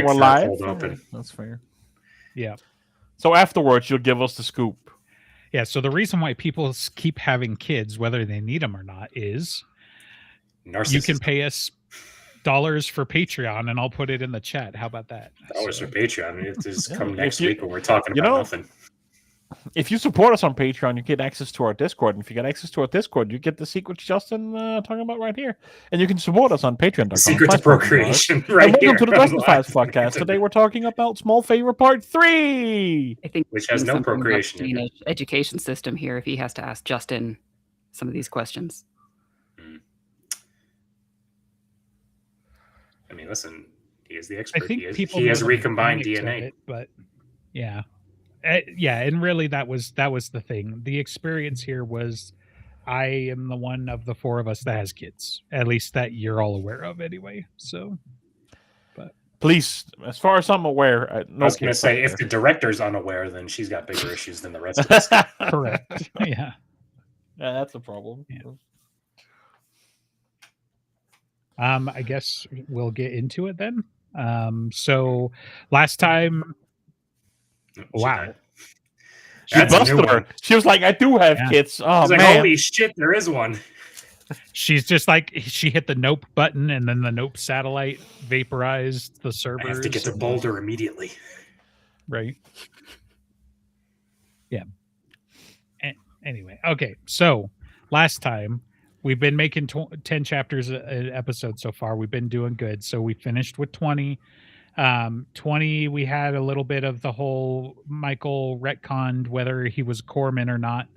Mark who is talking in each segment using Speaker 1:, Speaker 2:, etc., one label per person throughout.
Speaker 1: we're
Speaker 2: for a
Speaker 1: live.
Speaker 2: cold open.
Speaker 1: That's fair.
Speaker 3: Yeah.
Speaker 1: So afterwards, you'll give us the scoop.
Speaker 3: Yeah. So the reason why people keep having kids, whether they need them or not, is you can pay us dollars for Patreon, and I'll put it in the chat. How about that?
Speaker 2: Dollars for Patreon. It just
Speaker 1: Yeah,
Speaker 2: come
Speaker 1: if
Speaker 2: next
Speaker 1: you-
Speaker 2: week when we're talking
Speaker 1: you
Speaker 2: about
Speaker 1: know-
Speaker 2: nothing.
Speaker 1: If you support us on Patreon, you get access to our Discord. And if you get access to our Discord, you get the secrets Justin talking about right here. And you can support us on Patreon.com.
Speaker 2: Secret to procreation,
Speaker 1: And
Speaker 2: right
Speaker 1: welcome
Speaker 2: here.
Speaker 1: to the
Speaker 2: on
Speaker 1: Justin Files
Speaker 2: live.
Speaker 1: podcast. Today we're talking about Small Favor Part 3.
Speaker 4: I think
Speaker 2: Which has no
Speaker 4: something about
Speaker 2: procreation in it.
Speaker 4: Danish education system here if he has to ask Justin some of these questions.
Speaker 2: I mean, listen, he is the expert.
Speaker 3: I think
Speaker 2: he
Speaker 3: people
Speaker 2: he has
Speaker 3: know the
Speaker 2: recombined
Speaker 3: mechanics of
Speaker 2: DNA.
Speaker 3: it, but yeah. Yeah, and really that was the thing. The experience here was I am the one of the four of us that has kids. At least that you're all aware of anyway. So
Speaker 1: Please, as far as I'm aware,
Speaker 2: I
Speaker 1: no
Speaker 2: was going to
Speaker 1: kids
Speaker 2: say,
Speaker 1: out
Speaker 2: if the director's unaware, then she's got bigger issues than the rest of us.
Speaker 1: there.
Speaker 3: correct. Yeah.
Speaker 1: Yeah, that's a problem.
Speaker 3: Yeah. I guess we'll get into it then. So last time
Speaker 2: She
Speaker 3: wow.
Speaker 2: died.
Speaker 1: She
Speaker 2: That's a new
Speaker 1: busted her.
Speaker 2: one.
Speaker 1: She was like, I do have
Speaker 3: Yeah.
Speaker 1: kids. Oh,
Speaker 2: I was like,
Speaker 1: man.
Speaker 2: holy shit, there is one.
Speaker 3: She's just like she hit the nope button and then the nope satellite vaporized the
Speaker 2: I
Speaker 3: servers.
Speaker 2: have to get to
Speaker 3: and-
Speaker 2: Boulder immediately.
Speaker 3: Right. Yeah. Anyway, okay. So last time we've been making 10 chapters an episode so far. We've been doing good. So we finished with 20. 20, we had a little bit of the whole Michael retconned whether he was Corman or not,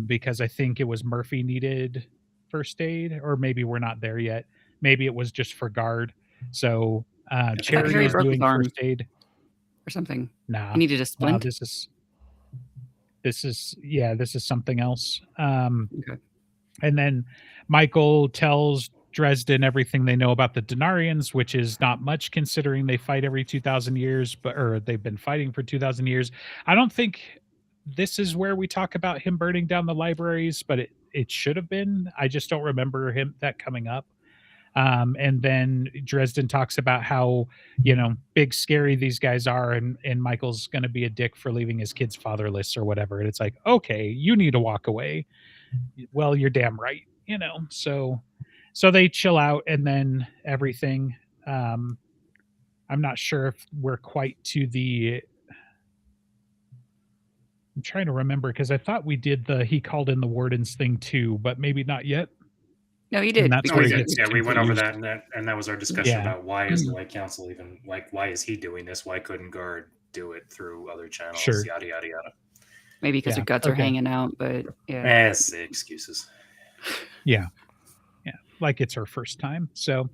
Speaker 3: because I think it was Murphy needed first aid, or maybe we're not there yet. Maybe it was just for guard. So Cherry
Speaker 4: Harry
Speaker 3: is
Speaker 4: broke his
Speaker 3: doing
Speaker 4: arm.
Speaker 3: first aid.
Speaker 4: Or something.
Speaker 3: Nah.
Speaker 4: He needed a
Speaker 3: Wow,
Speaker 4: splint.
Speaker 3: this is something else.
Speaker 4: Okay.
Speaker 3: And then Michael tells Dresden everything they know about the Denarians, which is not much considering they fight every 2,000 years, or they've been fighting for 2,000 years. I don't think this is where we talk about him burning down the libraries, but it should have been. I just don't remember that coming up. And then Dresden talks about how, big, scary these guys are, and Michael's going to be a dick for leaving his kids fatherless or whatever. And it's like, okay, you need to walk away. Well, you're damn right, So they chill out, and then everything. I'm not sure if we're quite to the. I'm trying to remember because I thought we did he called in the wardens thing too, but maybe not yet.
Speaker 4: No, he did.
Speaker 3: And that's
Speaker 2: No,
Speaker 3: where
Speaker 2: we
Speaker 3: he
Speaker 2: did.
Speaker 3: gets
Speaker 2: Yeah, we went over
Speaker 3: confused.
Speaker 2: that, and that was our discussion
Speaker 3: Yeah.
Speaker 2: about why is the White Council even why is he doing this? Why couldn't Guard do it through other channels?
Speaker 3: Sure.
Speaker 2: Yada yada yada.
Speaker 4: Maybe because
Speaker 3: Yeah,
Speaker 4: their guts are
Speaker 3: okay.
Speaker 4: hanging out, but yeah.
Speaker 2: Yes, excuses.
Speaker 3: Yeah. Like it's her first time. So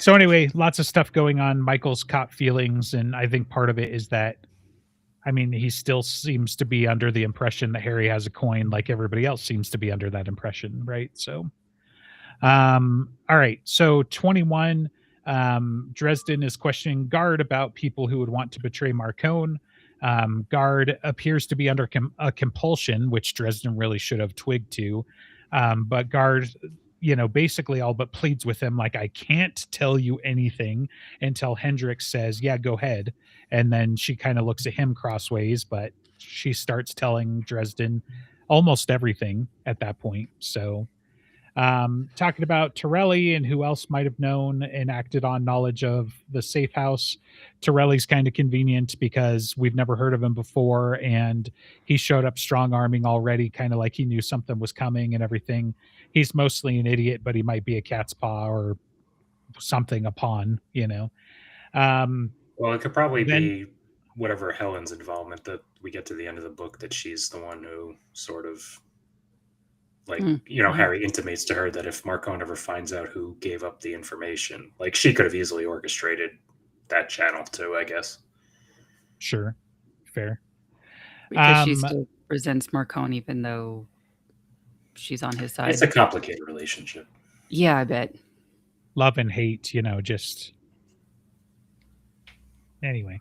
Speaker 3: anyway, lots of stuff going on. Michael's caught feelings, and I think part of it is that, he still seems to be under the impression that Harry has a coin, like everybody else seems to be under that impression, right? So, all right. So 21, Dresden is questioning Guard about people who would want to betray Marcone. Guard appears to be under a compulsion, which Dresden really should have twigged to. But Guard, basically all but pleads with him, like, I can't tell you anything until Hendrix says, yeah, go ahead. And then she kind of looks at him crossways, but she starts telling Dresden almost everything at that point. So talking about Torelli and who else might have known and acted on knowledge of the safe house. Torelli's kind of convenient because we've never heard of him before, and he showed up strong arming already, kind of like he knew something was coming and everything. He's mostly an idiot, but he might be a cat's paw or something, a pawn,
Speaker 2: Well, it could probably be whatever Helen's involvement that we get to the end of the book, that she's the one who sort of Harry intimates to her that if Marcone ever finds out who gave up the information, like, she could have easily orchestrated that channel too, I guess.
Speaker 3: Sure. Fair.
Speaker 4: Because she still resents Marcone, even though she's on his side.
Speaker 2: It's a complicated relationship.
Speaker 4: Yeah, I bet.
Speaker 3: Love and hate, just anyway,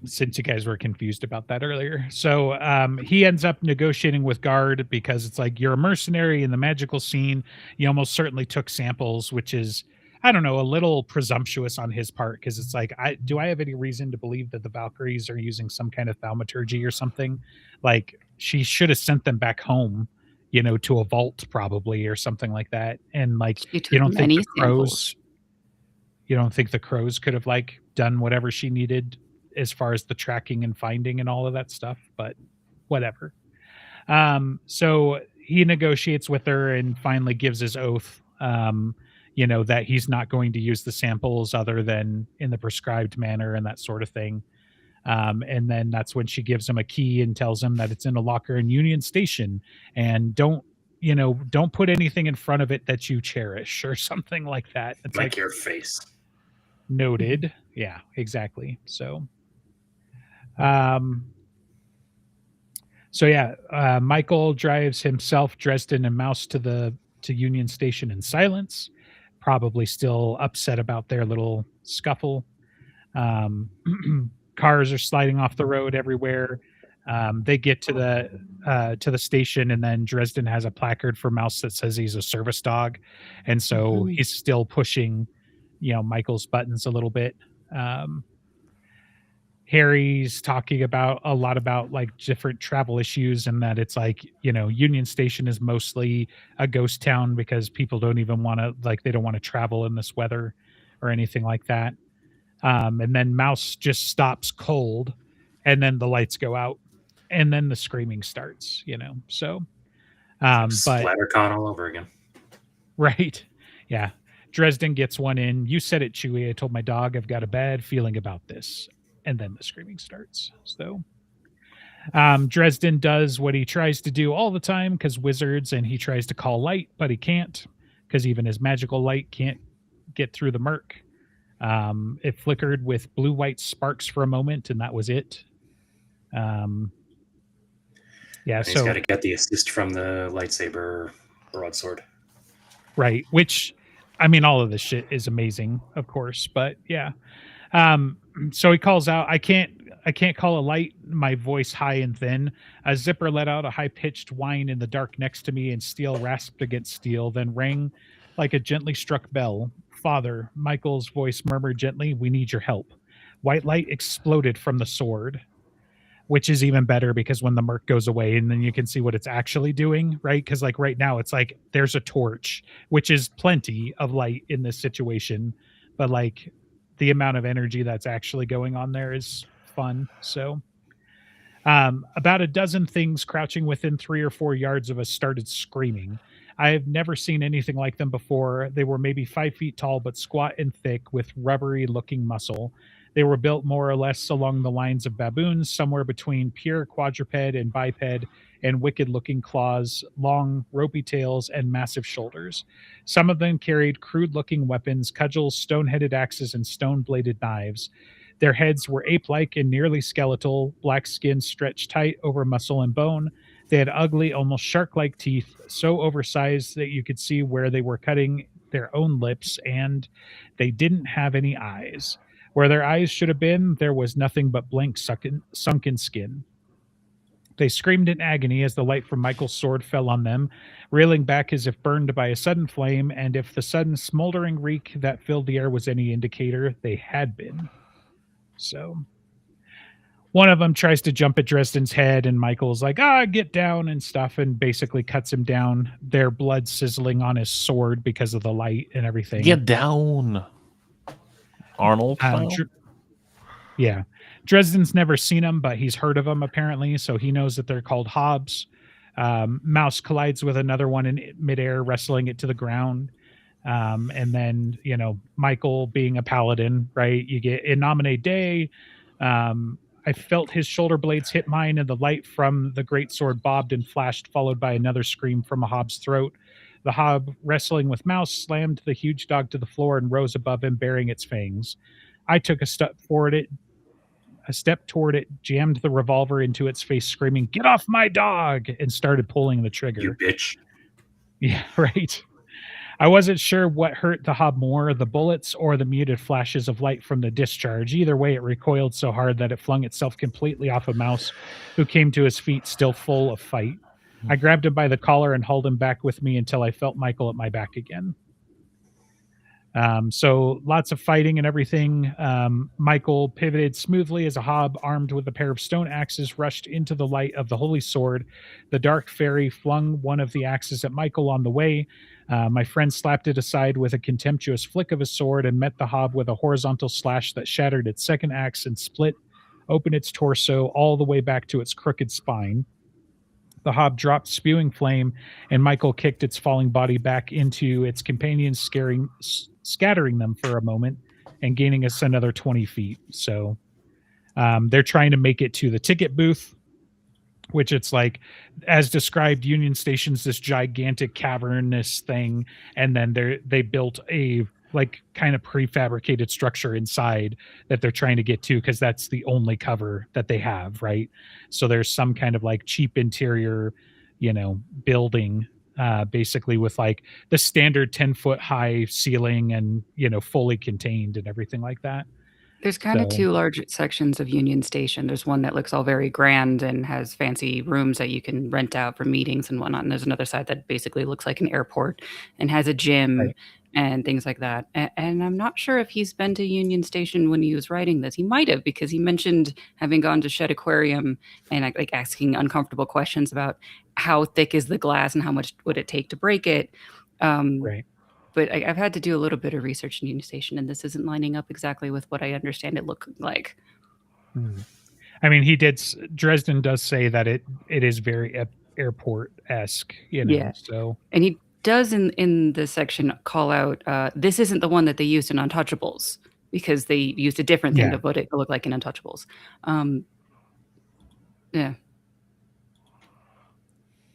Speaker 3: since you guys were confused about that earlier. So he ends up negotiating with Guard because it's like, you're a mercenary in the magical scene. You almost certainly took samples, which is I don't know, a little presumptuous on his part, because it's like, do I have any reason to believe that the Valkyries are using some kind of thaumaturgy or something? Like, she should have sent them back home, to a vault probably or something like that. And like,
Speaker 4: She took
Speaker 3: you don't think
Speaker 4: many
Speaker 3: the
Speaker 4: samples.
Speaker 3: crows, could have like done whatever she needed as far as the tracking and finding and all of that stuff, but whatever. So he negotiates with her and finally gives his oath, that he's not going to use the samples other than in the prescribed manner and that sort of thing. And then that's when she gives him a key and tells him that it's in a locker in Union Station, and don't put anything in front of it that you cherish or something like that. It's
Speaker 2: Like your face.
Speaker 3: Noted. Yeah, exactly. So, Michael drives himself, Dresden, and Mouse to Union Station in silence, probably still upset about their little scuffle. Cars are sliding off the road everywhere. They get to the station, and then Dresden has a placard for Mouse that says he's a service dog, and so he's still pushing, Michael's buttons a little bit. Harry's talking a lot about like different travel issues, and that it's like, Union Station is mostly a ghost town because people don't even want to, like, they don't want to travel in this weather or anything like that. And then Mouse just stops cold, and then the lights go out, and then the screaming starts, so, but
Speaker 2: SplatterCon all over again.
Speaker 3: right. Yeah. Dresden gets one in. You said it, Chewie. I told my dog I've got a bad feeling about this. And then the screaming starts. So Dresden does what he tries to do all the time, because wizards, and he tries to call light, but he can't, because even his magical light can't get through the murk. It flickered with blue-white sparks for a moment, and that was it.
Speaker 2: He's got to get the assist from the lightsaber broadsword.
Speaker 3: Right, which, I mean, all of this shit is amazing, of course, but yeah. So he calls out, I can't call a light, my voice high and thin. A zipper let out a high-pitched whine in the dark next to me, and steel rasped against steel, then rang like a gently struck bell. Father, Michael's voice murmured gently, we need your help. White light exploded from the sword, which is even better, because when the murk goes away, and then you can see what it's actually doing, right? Because like right now it's like there's a torch, which is plenty of light in this situation, but like the amount of energy that's actually going on there is fun. So about a dozen things crouching within 3 or 4 yards of us started screaming. I've never seen anything like them before. They were maybe 5 feet tall, but squat and thick, with rubbery looking muscle. They were built more or less along the lines of baboons, somewhere between pure quadruped and biped, and wicked-looking claws, long, ropey tails, and massive shoulders. Some of them carried crude-looking weapons, cudgels, stone-headed axes, and stone-bladed knives. Their heads were ape-like and nearly skeletal, black skin stretched tight over muscle and bone. They had ugly, almost shark-like teeth, so oversized that you could see where they were cutting their own lips, and they didn't have any eyes. Where their eyes should have been, there was nothing but blank sunken skin. They screamed in agony as the light from Michael's sword fell on them, reeling back as if burned by a sudden flame, and if the sudden smoldering reek that filled the air was any indicator, they had been. So one of them tries to jump at Dresden's head, and Michael's like, get down and stuff, and basically cuts him down, their blood sizzling on his sword because of the light and everything.
Speaker 1: Get down, Arnold.
Speaker 3: Yeah. Dresden's never seen them, but he's heard of them apparently, so he knows that they're called Hobbs. Mouse collides with another one in midair, wrestling it to the ground. And then, Michael being a paladin, right? You get in Nomine Day. I felt his shoulder blades hit mine, and the light from the great sword bobbed and flashed, followed by another scream from a Hobb's throat. The Hob, wrestling with Mouse, slammed the huge dog to the floor and rose above him, baring its fangs. I took a step toward it, jammed the revolver into its face, screaming, "Get off my dog!" and started pulling the trigger.
Speaker 2: You bitch.
Speaker 3: Yeah, right. I wasn't sure what hurt the Hob more, the bullets or the muted flashes of light from the discharge. Either way, it recoiled so hard that it flung itself completely off of Mouse, who came to his feet, still full of fight. I grabbed him by the collar and hauled him back with me until I felt Michael at my back again. So lots of fighting and everything. Michael pivoted smoothly as a hob armed with a pair of stone axes rushed into the light of the holy sword. The dark fairy flung one of the axes at Michael on the way. My friend slapped it aside with a contemptuous flick of his sword and met the hob with a horizontal slash that shattered its second axe and split open its torso all the way back to its crooked spine. The hob dropped spewing flame, and Michael kicked its falling body back into its companions, scattering them for a moment and gaining us another 20 feet. So they're trying to make it to the ticket booth, which it's like, as described, Union Station's this gigantic cavernous thing, and then they built a like kind of prefabricated structure inside that they're trying to get to, because that's the only cover that they have, right? So there's some kind of like cheap interior, building, basically with like the standard 10-foot high ceiling and fully contained and everything like that.
Speaker 4: There's kind of two large sections of Union Station. There's one that looks all very grand and has fancy rooms that you can rent out for meetings and whatnot. And there's another side that basically looks like an airport and has a gym and things like that. And I'm not sure if he's been to Union Station when he was writing this. He might have, because he mentioned having gone to Shed Aquarium and like asking uncomfortable questions about how thick is the glass and how much would it take to break it.
Speaker 3: Right.
Speaker 4: But I've had to do a little bit of research in Union Station, and this isn't lining up exactly with what I understand it look like.
Speaker 3: I mean, Dresden does say that it is very airport-esque,
Speaker 4: Yeah.
Speaker 3: So,
Speaker 4: and he does in the section call out, this isn't the one that they used in Untouchables, because they used a different thing of what it looked like in Untouchables. Yeah.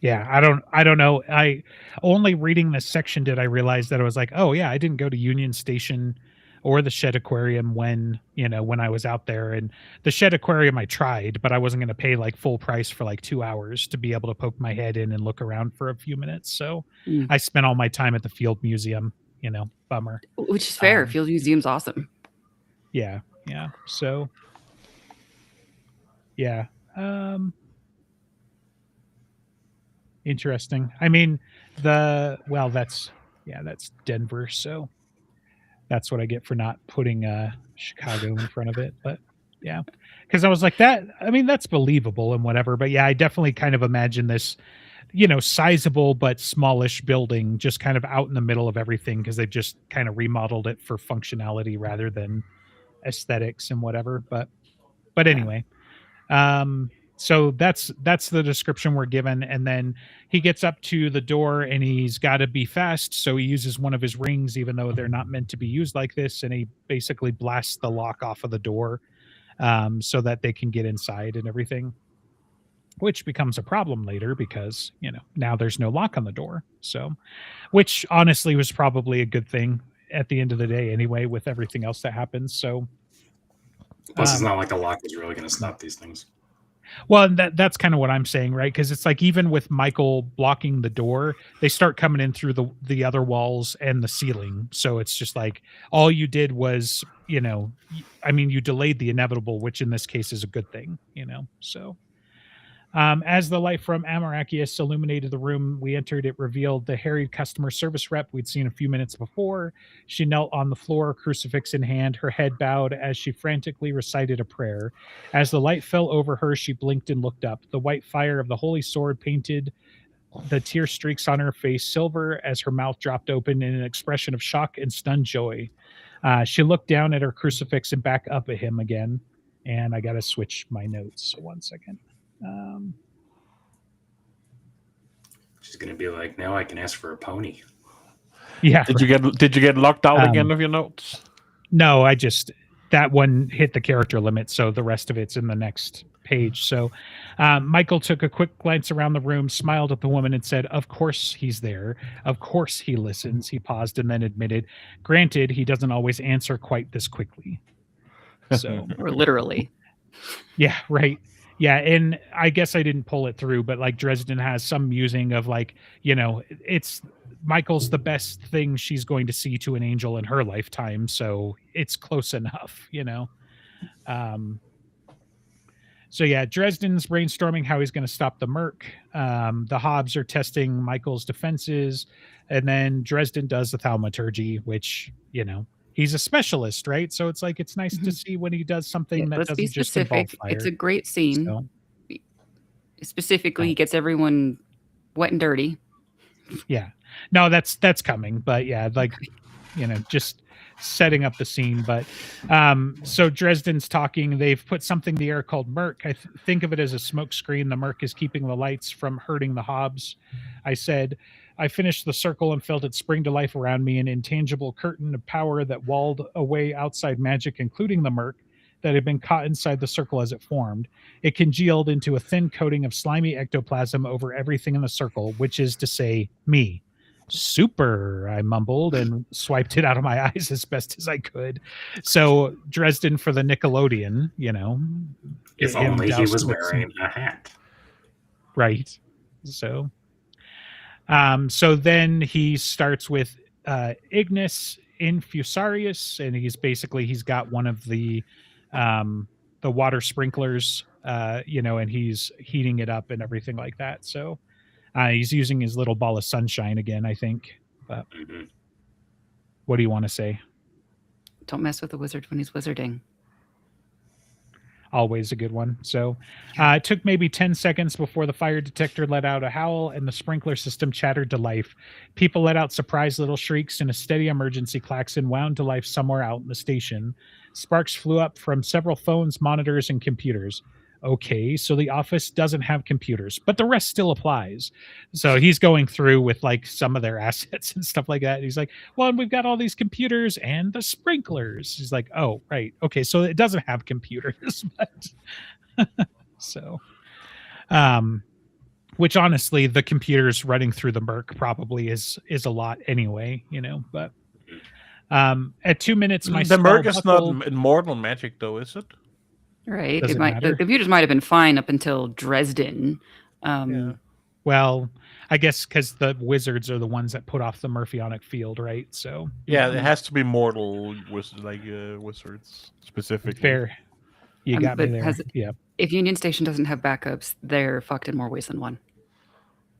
Speaker 3: Yeah, I don't know. I only reading this section did I realize that I was like, oh yeah, I didn't go to Union Station or the Shed Aquarium when I was out there. And the Shed Aquarium I tried, but I wasn't going to pay like full price for like 2 hours to be able to poke my head in and look around for a few minutes. So I spent all my time at the Field Museum, bummer.
Speaker 4: Which is fair. Field Museum's awesome.
Speaker 3: Yeah. So yeah. Interesting. I mean, that's Denver, so that's what I get for not putting Chicago in front of it. But yeah, because I was like that. I mean, that's believable and whatever. But yeah, I definitely kind of imagine this, sizable but smallish building just kind of out in the middle of everything, because they've just kind of remodeled it for functionality rather than aesthetics and whatever. But anyway. So that's the description we're given. And then he gets up to the door and he's got to be fast. So he uses one of his rings, even though they're not meant to be used like this. And he basically blasts the lock off of the door so that they can get inside and everything, which becomes a problem later because, now there's no lock on the door. So, which honestly was probably a good thing at the end of the day anyway, with everything else that happens. So.
Speaker 2: Plus, it's not like a lock is really going to stop these things.
Speaker 3: Well, that's kind of what I'm saying, right? Because it's like even with Michael blocking the door, they start coming in through the other walls and the ceiling. So it's just like all you did was, you delayed the inevitable, which in this case is a good thing, So as the light from Amarachius illuminated the room we entered, it revealed the harried customer service rep we'd seen a few minutes before. She knelt on the floor, crucifix in hand, her head bowed as she frantically recited a prayer. As the light fell over her, she blinked and looked up. The white fire of the holy sword painted the tear streaks on her face silver as her mouth dropped open in an expression of shock and stunned joy. She looked down at her crucifix and back up at him again. And I got to switch my notes. So 1 second.
Speaker 2: She's gonna be like, now I can ask for a pony.
Speaker 3: Yeah.
Speaker 1: Did you get locked out again of your notes?
Speaker 3: No, that one hit the character limit, so the rest of it's in the next page. So Michael took a quick glance around the room, smiled at the woman, and said, "Of course he's there. Of course he listens." He paused and then admitted, "Granted, he doesn't always answer quite this quickly." So,
Speaker 4: or literally.
Speaker 3: Yeah, right. Yeah, and I guess I didn't pull it through, but like Dresden has some musing of like, it's Michael's the best thing she's going to see to an angel in her lifetime, so it's close enough, So yeah, Dresden's brainstorming how he's going to stop the Merc. The Hobbs are testing Michael's defenses, and then Dresden does the thaumaturgy, which, you know, he's a specialist, right? So it's like it's nice to see when he does something that
Speaker 4: Let's be
Speaker 3: doesn't just involve
Speaker 4: specific.
Speaker 3: fire.
Speaker 4: It's a great scene.
Speaker 3: So,
Speaker 4: Specifically, he gets everyone wet and dirty.
Speaker 3: yeah, no, that's coming, but yeah, like, you know, just setting up the scene. But so Dresden's talking. They've put something in the air called Merc. I think of it as a smoke screen. The Merc is keeping the lights from hurting the Hobbs. I said, I finished the circle and felt it spring to life around me, an intangible curtain of power that walled away outside magic, including the Merc, that had been caught inside the circle as it formed. It congealed into a thin coating of slimy ectoplasm over everything in the circle, which is to say, me. Super, I mumbled and swiped it out of my eyes as best as I could. So Dresden for the Nickelodeon, you know.
Speaker 2: If
Speaker 3: him
Speaker 2: only he
Speaker 3: doused
Speaker 2: was
Speaker 3: with
Speaker 2: wearing a hat.
Speaker 3: Right. So so then he starts with Ignis Infusarius, and he's got one of the water sprinklers, you know, and he's heating it up and everything like that. So he's using his little ball of sunshine again, I think. But what do you want to say?
Speaker 4: Don't mess with the wizard when he's wizarding.
Speaker 3: Always a good one. So it took maybe 10 seconds before the fire detector let out a howl and the sprinkler system chattered to life. People let out surprised little shrieks, and a steady emergency klaxon wound to life somewhere out in the station. Sparks flew up from several phones, monitors, and computers. Okay, so the office doesn't have computers, but the rest still applies. So he's going through with like some of their assets and stuff like that. He's like, well, and we've got all these computers and the sprinklers. He's like, oh, right. Okay, so it doesn't have computers, but so which honestly, the computers running through the Merc probably is a lot anyway, you know, but at 2 minutes, my
Speaker 1: the Merc is
Speaker 3: buckled.
Speaker 1: not immortal magic, though, is it?
Speaker 4: Right.
Speaker 3: Does
Speaker 4: It
Speaker 3: it
Speaker 4: might.
Speaker 3: matter?
Speaker 4: The computers might have been fine up until Dresden.
Speaker 1: Yeah.
Speaker 3: Well, I guess because the wizards are the ones that put off the Murphyonic field, right? So
Speaker 1: Yeah, it has to be mortal wizards specifically.
Speaker 3: fair. You got me
Speaker 4: but
Speaker 3: there. Yeah.
Speaker 4: If Union Station doesn't have backups, they're fucked in more ways than one.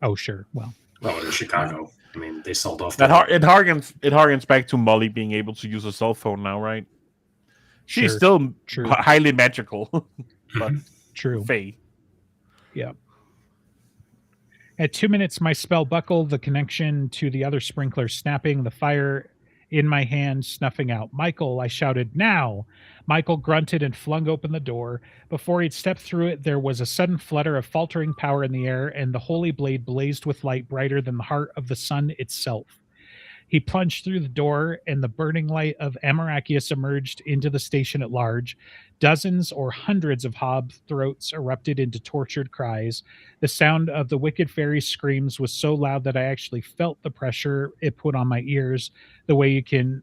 Speaker 3: Oh, sure. Well,
Speaker 2: Well, in Chicago, I mean, they sold off
Speaker 1: It harkens back to Molly being able to use a cell phone now, right? She's
Speaker 3: Sure.
Speaker 1: still
Speaker 3: True.
Speaker 1: highly magical, but
Speaker 3: true.
Speaker 1: Faye.
Speaker 3: Yeah. At 2 minutes, my spell buckled, the connection to the other sprinkler snapping, the fire in my hand snuffing out. Michael, I shouted, now! Michael grunted and flung open the door. Before he'd stepped through it, there was a sudden flutter of faltering power in the air, and the holy blade blazed with light brighter than the heart of the sun itself. He plunged through the door, and the burning light of Amarachius emerged into the station at large. Dozens or hundreds of Hob throats erupted into tortured cries. The sound of the wicked fairy's screams was so loud that I actually felt the pressure it put on my ears, the way you can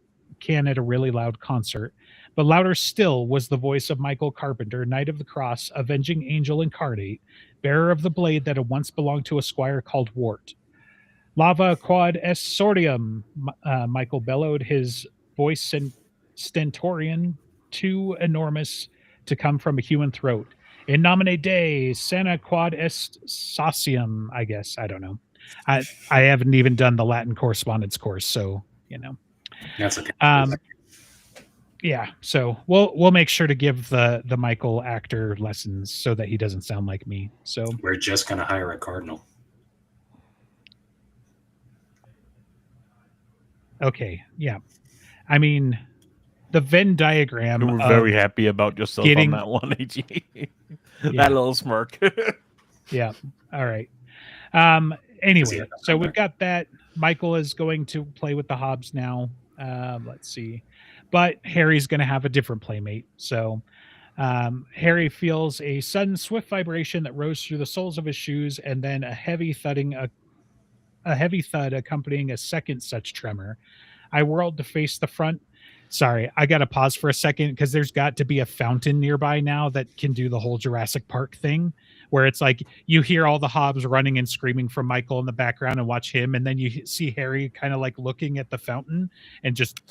Speaker 3: at a really loud concert. But louder still was the voice of Michael Carpenter, Knight of the Cross, avenging angel incarnate, bearer of the blade that had once belonged to a squire called Wart. Lava quad est sordium, Michael bellowed, his voice stentorian, too enormous to come from a human throat. In nomine Dei, sana quad est saucium, I guess. I don't know. I haven't even done the Latin correspondence course, so, you know.
Speaker 2: That's okay.
Speaker 3: Yeah, so we'll make sure to give the Michael actor lessons so that he doesn't sound like me. So
Speaker 2: We're just going to hire a cardinal.
Speaker 3: okay, yeah. I mean, the Venn diagram.
Speaker 1: You were very happy about yourself
Speaker 3: getting-
Speaker 1: on that one, AG.
Speaker 3: Yeah.
Speaker 1: That little smirk.
Speaker 3: Yeah. All right.
Speaker 2: Does he
Speaker 3: Anyway,
Speaker 2: have that
Speaker 3: so
Speaker 2: number?
Speaker 3: we've got that. Michael is going to play with the Hobbs now. Let's see. But Harry's going to have a different playmate. So Harry feels a sudden swift vibration that rose through the soles of his shoes, and then a heavy thudding, a heavy thud accompanying a second such tremor. I whirled to face the front. Sorry, I got to pause for a second because there's got to be a fountain nearby now that can do the whole Jurassic Park thing, where it's like you hear all the Hobbs running and screaming from Michael in the background and watch him, and then you see Harry kind of like looking at the fountain and just,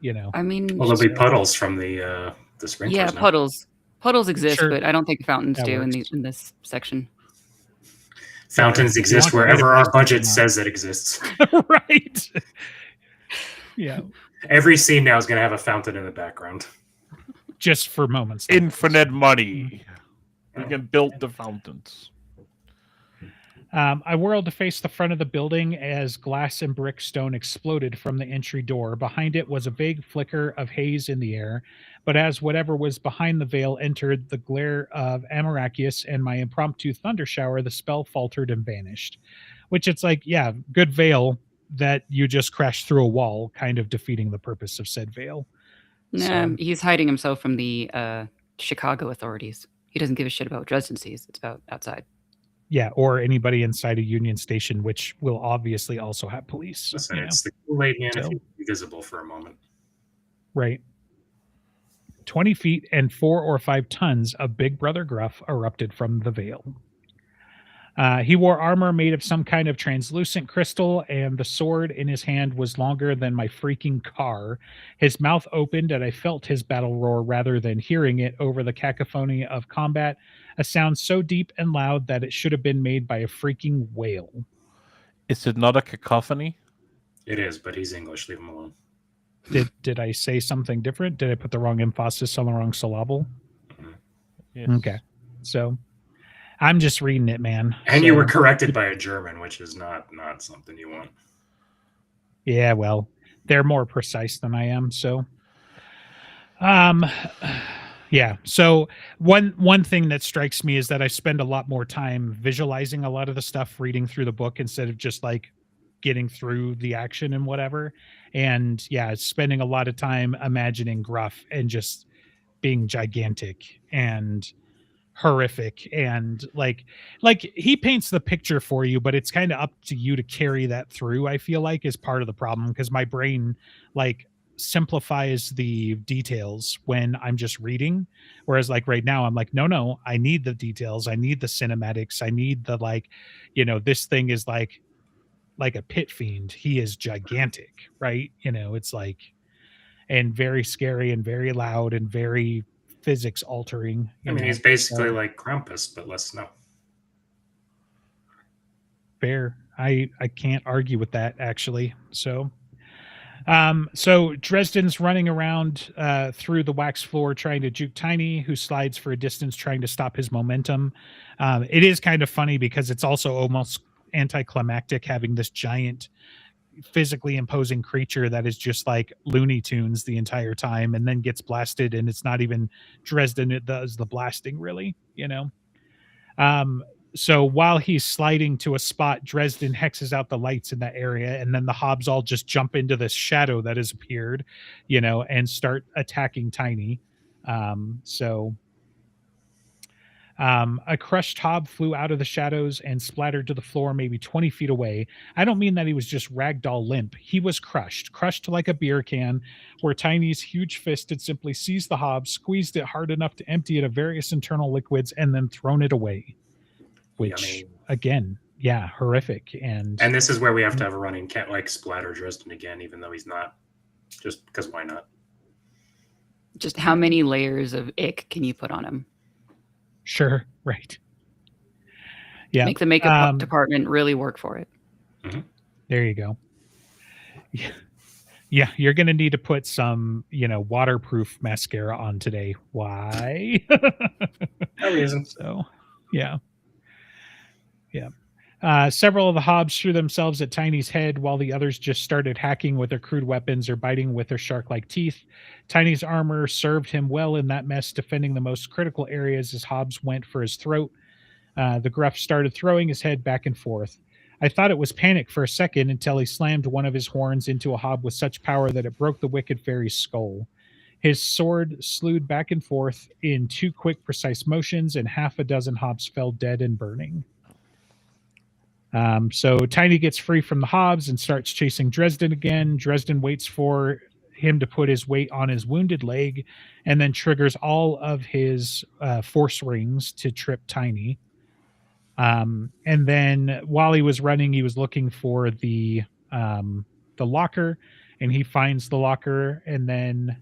Speaker 3: you know.
Speaker 4: I mean,
Speaker 2: Well, there'll be puddles from the sprinklers.
Speaker 4: yeah,
Speaker 2: now.
Speaker 4: puddles Puddles exist,
Speaker 3: Sure.
Speaker 4: but I don't think fountains
Speaker 3: That
Speaker 4: do
Speaker 3: works.
Speaker 4: in this section.
Speaker 2: Fountains
Speaker 3: You
Speaker 2: exist
Speaker 3: want to
Speaker 2: wherever
Speaker 3: read a
Speaker 2: our
Speaker 3: place
Speaker 2: budget
Speaker 3: that's
Speaker 2: says it exists.
Speaker 3: Right. Yeah.
Speaker 2: Every scene now is going to have a fountain in the background.
Speaker 3: Just for moments. like
Speaker 1: Infinite
Speaker 3: this.
Speaker 1: money. You can build the fountains.
Speaker 3: I whirled to face the front of the building as glass and brick stone exploded from the entry door. Behind it was a vague flicker of haze in the air, but as whatever was behind the veil entered the glare of Amarachius and my impromptu thunder shower, the spell faltered and vanished. Which it's like, yeah, good veil that you just crashed through a wall, kind of defeating the purpose of said veil. So-
Speaker 4: He's hiding himself from the Chicago authorities. He doesn't give a shit about Dresden seas. It's about outside.
Speaker 3: Yeah, or anybody inside a Union Station, which will obviously also have police.
Speaker 2: Listen,
Speaker 3: you know?
Speaker 2: it's the Kool-Aid Man if
Speaker 3: So-
Speaker 2: you be visible for a moment.
Speaker 3: Right. 20 feet and 4 or 5 tons of Big Brother Gruff erupted from the veil. He wore armor made of some kind of translucent crystal, and the sword in his hand was longer than my freaking car. His mouth opened, and I felt his battle roar rather than hearing it over the cacophony of combat, a sound so deep and loud that it should have been made by a freaking whale.
Speaker 1: Is it not a cacophony?
Speaker 2: It is, but he's English. Leave him alone.
Speaker 3: Did I say something different? Did I put the wrong emphasis on the wrong syllable?
Speaker 1: Yes.
Speaker 3: Okay. So I'm just reading it, man.
Speaker 2: And
Speaker 3: So,
Speaker 2: you were corrected by a German, which is not something you want.
Speaker 3: yeah, well, they're more precise than I am. So, yeah. So one thing that strikes me is that I spend a lot more time visualizing a lot of the stuff, reading through the book instead of just like getting through the action and whatever. And yeah, spending a lot of time imagining Gruff and just being gigantic and horrific, and like he paints the picture for you, but it's kind of up to you to carry that through. I feel like is part of the problem, because my brain like simplifies the details when I'm just reading, whereas like right now I'm like, no, I need the details, I need the cinematics, I need the like, you know, this thing is like a pit fiend, he is gigantic, right? You know, it's like, and very scary and very loud and very physics altering.
Speaker 2: I mean, he's basically like Krampus, but less snow.
Speaker 3: Fair. I can't argue with that, actually. So Dresden's running around through the wax floor trying to juke Tiny, who slides for a distance trying to stop his momentum. It is kind of funny because it's also almost anticlimactic having this giant physically imposing creature that is just like Looney Tunes the entire time and then gets blasted, and it's not even Dresden that does the blasting, really, you know. So while he's sliding to a spot, Dresden hexes out the lights in that area, and then the Hobbs all just jump into this shadow that has appeared, you know, and start attacking Tiny. A crushed Hob flew out of the shadows and splattered to the floor maybe 20 feet away. I don't mean that he was just ragdoll limp. He was crushed like a beer can, where Tiny's huge fist had simply seized the Hob, squeezed it hard enough to empty it of various internal liquids, and then thrown it away. Which, again, yeah, horrific. And
Speaker 2: this is where we have to have a running cat like splatter Dresden again, even though he's not. Just because why not?
Speaker 4: Just how many layers of ick can you put on him?
Speaker 3: Sure, right. Yeah.
Speaker 4: Make the makeup department really work for it.
Speaker 2: Mm-hmm.
Speaker 3: There you go. Yeah, you're going to need to put some, you know, waterproof mascara on today. Why?
Speaker 2: No reason.
Speaker 3: So, yeah. Several of the Hobbs threw themselves at Tiny's head while the others just started hacking with their crude weapons or biting with their shark-like teeth. Tiny's armor served him well in that mess, defending the most critical areas as Hobbs went for his throat. The Gruff started throwing his head back and forth. I thought it was panic for a second until he slammed one of his horns into a Hob with such power that it broke the wicked fairy's skull. His sword slewed back and forth in 2 quick, precise motions, and half a dozen Hobbs fell dead and burning. So Tiny gets free from the Hobbs and starts chasing Dresden again. Dresden waits for him to put his weight on his wounded leg and then triggers all of his force rings to trip Tiny. And then while he was running, he was looking for the locker, and he finds the locker, and then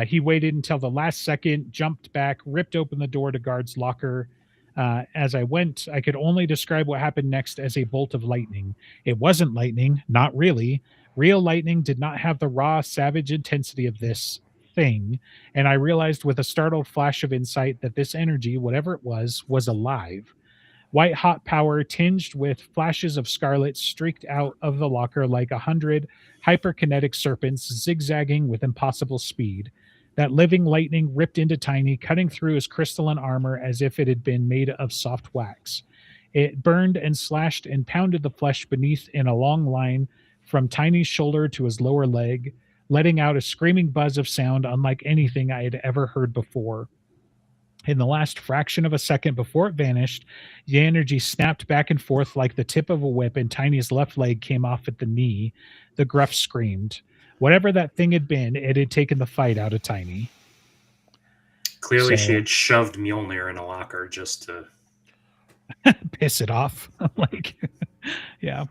Speaker 3: He waited until the last second, jumped back, ripped open the door to guard's locker. As I went, I could only describe what happened next as a bolt of lightning. It wasn't lightning, not really. Real lightning did not have the raw, savage intensity of this thing, and I realized with a startled flash of insight that this energy, whatever it was alive. White hot power tinged with flashes of scarlet streaked out of the locker like 100 hyperkinetic serpents zigzagging with impossible speed. That living lightning ripped into Tiny, cutting through his crystalline armor as if it had been made of soft wax. It burned and slashed and pounded the flesh beneath in a long line from Tiny's shoulder to his lower leg, letting out a screaming buzz of sound unlike anything I had ever heard before. In the last fraction of a second before it vanished, the energy snapped back and forth like the tip of a whip, and Tiny's left leg came off at the knee. The gruff screamed. Whatever that thing had been, it had taken the fight out of Tiny.
Speaker 2: Clearly,
Speaker 3: So-
Speaker 2: she had shoved Mjolnir in a locker just to.
Speaker 3: Piss it off. Yeah.